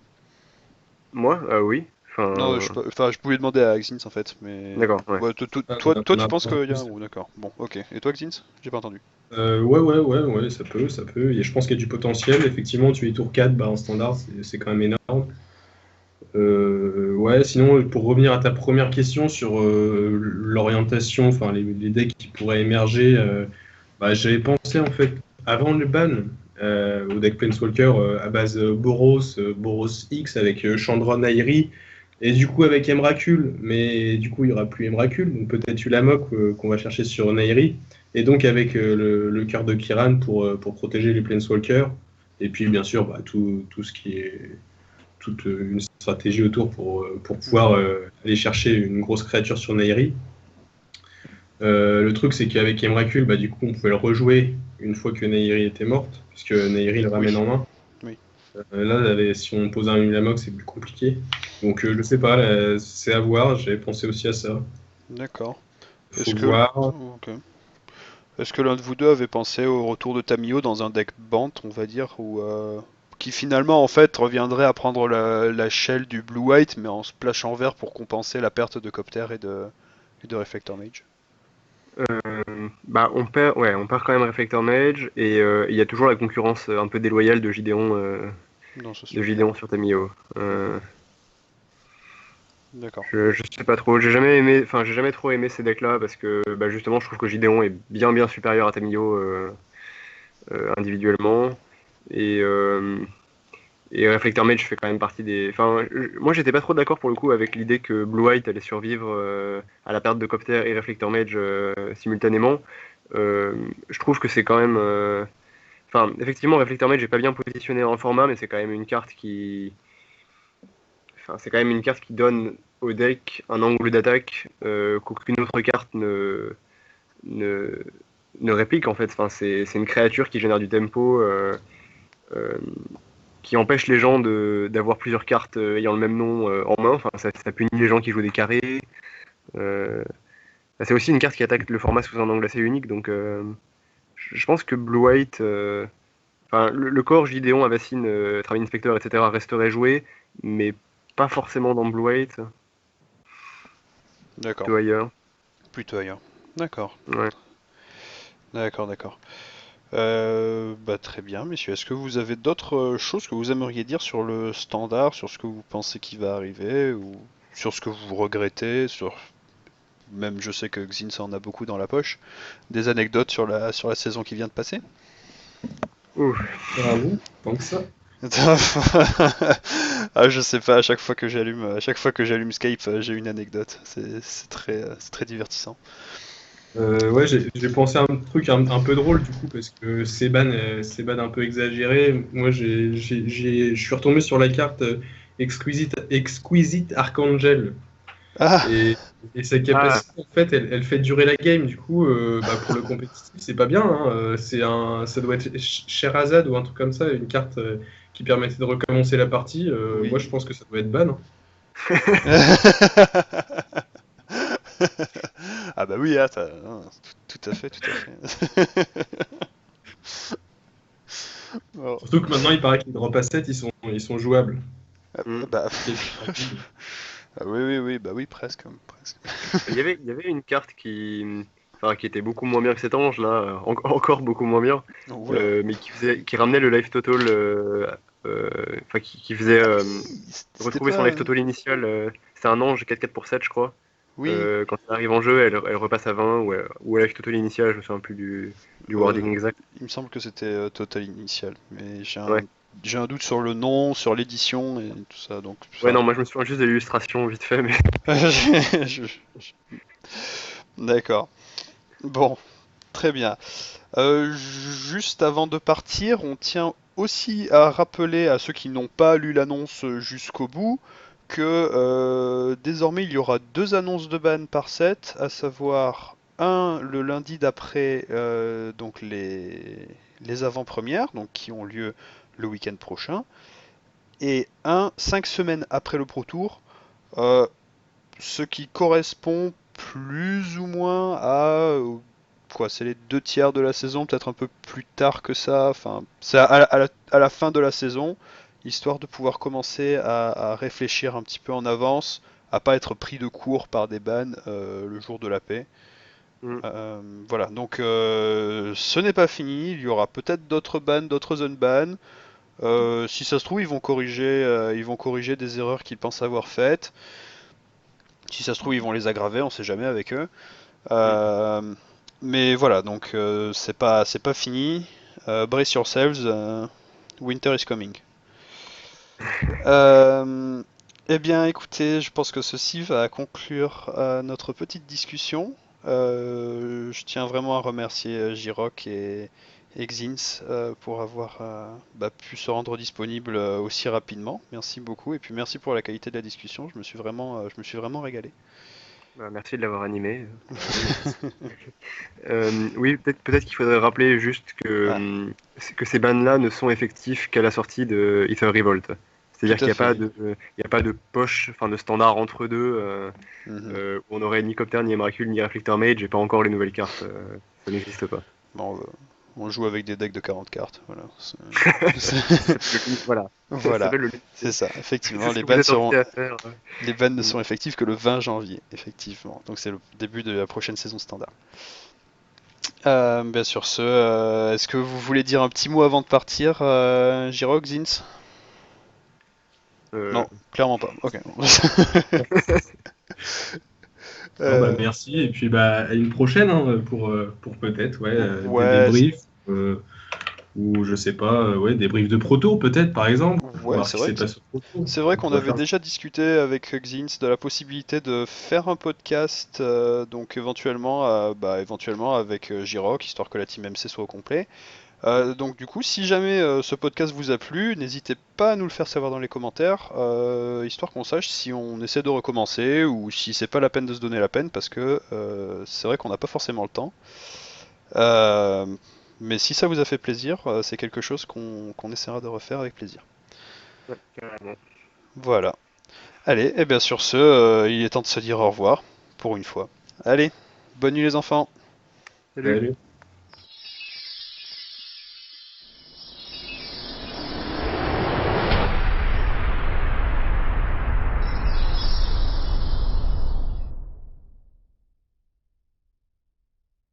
Moi, oui. Non, Enfin, je pouvais demander à Xins en fait, mais d'accord, ouais. ouais, Ah, toi, tu bah, penses en qu'il y a, plus, oh, d'accord. Bon, ok. Et toi, Xins? J'ai pas entendu. ouais, ça peut, ça peut. Je pense qu'il y a du potentiel. Effectivement, tu es tour 4 bah, en standard, c'est quand même énorme. Ouais, sinon, pour revenir à ta première question sur l'orientation, enfin les decks qui pourraient émerger, bah, j'avais pensé en fait avant le ban au deck Planeswalker à base Boros, Boros X avec Chandra Nairi et du coup avec Emrakul, mais du coup il n'y aura plus Emrakul, donc peut-être Ulamok qu'on va chercher sur Nairi et donc avec le cœur de Kiran pour protéger les Planeswalkers et puis bien sûr bah, tout ce qui est toute une stratégie autour pour pouvoir aller chercher une grosse créature sur Nairi. Le truc, c'est qu'avec Emrakul, bah, du coup, on pouvait le rejouer une fois que Nairi était morte, puisque Nairi le ramène Oui, en main. oui, Si on pose un Ulamog, c'est plus compliqué. Donc, je sais pas, là, c'est à voir. J'avais pensé aussi à ça. d'accord. Faut Est-ce que, voir. ok. Est-ce que l'un de vous deux avait pensé au retour de Tamio dans un deck Bant, on va dire, ou qui finalement en fait reviendrait à prendre la shell du Blue White, mais en splash en vert pour compenser la perte de Copter et de Reflector Mage? Bah, on perd quand même Reflector Mage, et il y a toujours la concurrence un peu déloyale Dans ce de slot-là. Gideon sur Tamio. D'accord. Je sais pas trop, j'ai jamais trop aimé ces decks-là parce que bah, justement, je trouve que Gideon est bien supérieur à Tamio individuellement. Et, euh, et Reflector Mage fait quand même partie des. Enfin, moi, j'étais pas trop d'accord pour le coup avec l'idée que Blue White allait survivre à la perte de Copter et Reflector Mage simultanément. Je trouve que c'est quand même. Enfin, effectivement, Reflector Mage n'est pas bien positionné dans le format, mais c'est quand même une carte qui. Enfin, c'est quand même une carte qui donne au deck un angle d'attaque qu'aucune autre carte ne, ne réplique en fait. Enfin, c'est une créature qui génère du tempo, euh, qui empêche les gens d'avoir plusieurs cartes ayant le même nom en main. Enfin, ça punit les gens qui jouent des carrés. Euh, c'est aussi une carte qui attaque le format sous un angle assez unique, donc je pense que Blue-White, enfin, le corps Gideon, Avacyn, Traveling Inspector, etc. resterait joué, mais pas forcément dans Blue-White, D'accord, plutôt ailleurs. plutôt ailleurs. D'accord, Ouais. d'accord. Bah, très bien, messieurs. Est-ce que vous avez d'autres choses que vous aimeriez dire sur le standard, sur ce que vous pensez qui va arriver, ou sur ce que vous regrettez, sur même je sais que Xin en a beaucoup dans la poche, des anecdotes sur la saison qui vient de passer? Ouf. Ah bon? Tant que ça. Ah, je sais pas, à chaque fois que j'allume Skype, j'ai une anecdote. C'est très divertissant. Ouais, j'ai pensé à un truc un peu drôle du coup, parce que Seban un peu exagéré. Moi, je suis retombé sur la carte Exquisite Archangel. Ah, Et, et sa Ah, capacité, en fait, elle fait durer la game. Du coup, pour le compétitif, c'est pas bien, hein. Ça doit être Sherazade ou un truc comme ça, une carte qui permettait de recommencer la partie. Moi, oui. je pense que ça doit être ban, hein. Ah bah oui, ah, non, tout à fait, tout à fait. Bon. Surtout que maintenant, il paraît que les drop assets, ils sont jouables. hmm. Bah, Ce qui est rapide. ah oui, bah oui, presque, presque. Il y avait une carte enfin, qui était beaucoup moins bien que cet ange là, encore beaucoup moins bien, Oula. mais qui ramenait le life total, enfin qui faisait Ah oui, c'était retrouver son pas. life total initial. C'était un ange 4-4 pour 7 je crois. Oui, Quand elle arrive en jeu, elle repasse à 20 ou à life total initial, je me souviens plus du euh, wording exact. il me semble que c'était Total Initial, mais j'ai Ouais. un, j'ai un doute sur le nom, sur l'édition et tout ça, donc Ouais, ça. non, moi je me souviens juste de l'illustration vite fait, mais. D'accord. Bon, très bien. Juste avant de partir, on tient aussi à rappeler à ceux qui n'ont pas lu l'annonce jusqu'au bout que désormais il y aura deux annonces de ban par set, à savoir un le lundi d'après donc les avant-premières, donc qui ont lieu le week-end prochain, et un 5 semaines après le Pro Tour, euh, ce qui correspond plus ou moins à quoi, c'est les 2 tiers de la saison, peut-être un peu plus tard que ça. Enfin, c'est à la fin de la saison, histoire de pouvoir commencer à réfléchir un petit peu en avance, à pas être pris de court par des bans le jour de la paix. Hmm. Voilà, donc ce n'est pas fini. Il y aura peut-être d'autres bans, d'autres unbans. Si ça se trouve, ils vont corriger des erreurs qu'ils pensent avoir faites. Si ça se trouve, ils vont les aggraver, on sait jamais avec eux. Hmm. Euh, mais voilà, donc c'est pas fini. Brace yourselves, winter is coming. Euh, eh bien, écoutez, je pense que ceci va conclure notre petite discussion. Je tiens vraiment à remercier Jirok et Xins pour avoir pu se rendre disponible aussi rapidement. Merci beaucoup et puis merci pour la qualité de la discussion. Je me suis vraiment régalé. Bah, merci de l'avoir animé. Oui, peut-être qu'il faudrait rappeler juste Ah, que ces bans-là ne sont effectifs qu'à la sortie de Ether Revolt. tout C'est-à-dire qu'il à n'y a pas fait. il y a pas de poche, enfin de standard entre deux, Mhm. où on aurait ni Copter, ni Emrakul, ni Reflector Mage, et pas encore les nouvelles cartes. Ça n'existe pas. Bon, on joue avec des decks de 40 cartes. Voilà. Ça s'appelle voilà. Ça Voilà, s'appelle le c'est ça. C'est Effectivement, ce les que vous bans êtes seront, invité à faire. les bans ne Mm. seront effectifs que le 20 janvier, effectivement. Donc c'est le début de la prochaine saison standard. Bien sur ce, est-ce que vous voulez dire un petit mot avant de partir, Jirok, Zins? Euh, Non, clairement pas. Ok. Non, bah, Euh, merci. Et puis bah, à une prochaine, hein, pour peut-être ouais, des ouais, débriefs. Ou je sais pas, ouais, des briefs de proto peut-être par exemple, ouais, voir ce c'est qui vrai s'est que passé au proto. c'est vrai On qu'on pourrait avait faire ça. déjà discuté avec Xins de la possibilité de faire un podcast, donc éventuellement avec Jirok, histoire que la team MC soit au complet. Donc du coup, si jamais ce podcast vous a plu, n'hésitez pas à nous le faire savoir dans les commentaires, histoire qu'on sache si on essaie de recommencer ou si c'est pas la peine de se donner la peine, parce que c'est vrai qu'on n'a pas forcément le temps. Euh, mais si ça vous a fait plaisir, c'est quelque chose qu'on essaiera de refaire avec plaisir. Ouais, carrément. Voilà. Allez, et bien sur ce, il est temps de se dire au revoir, pour une fois. Allez, bonne nuit les enfants. Salut. Salut.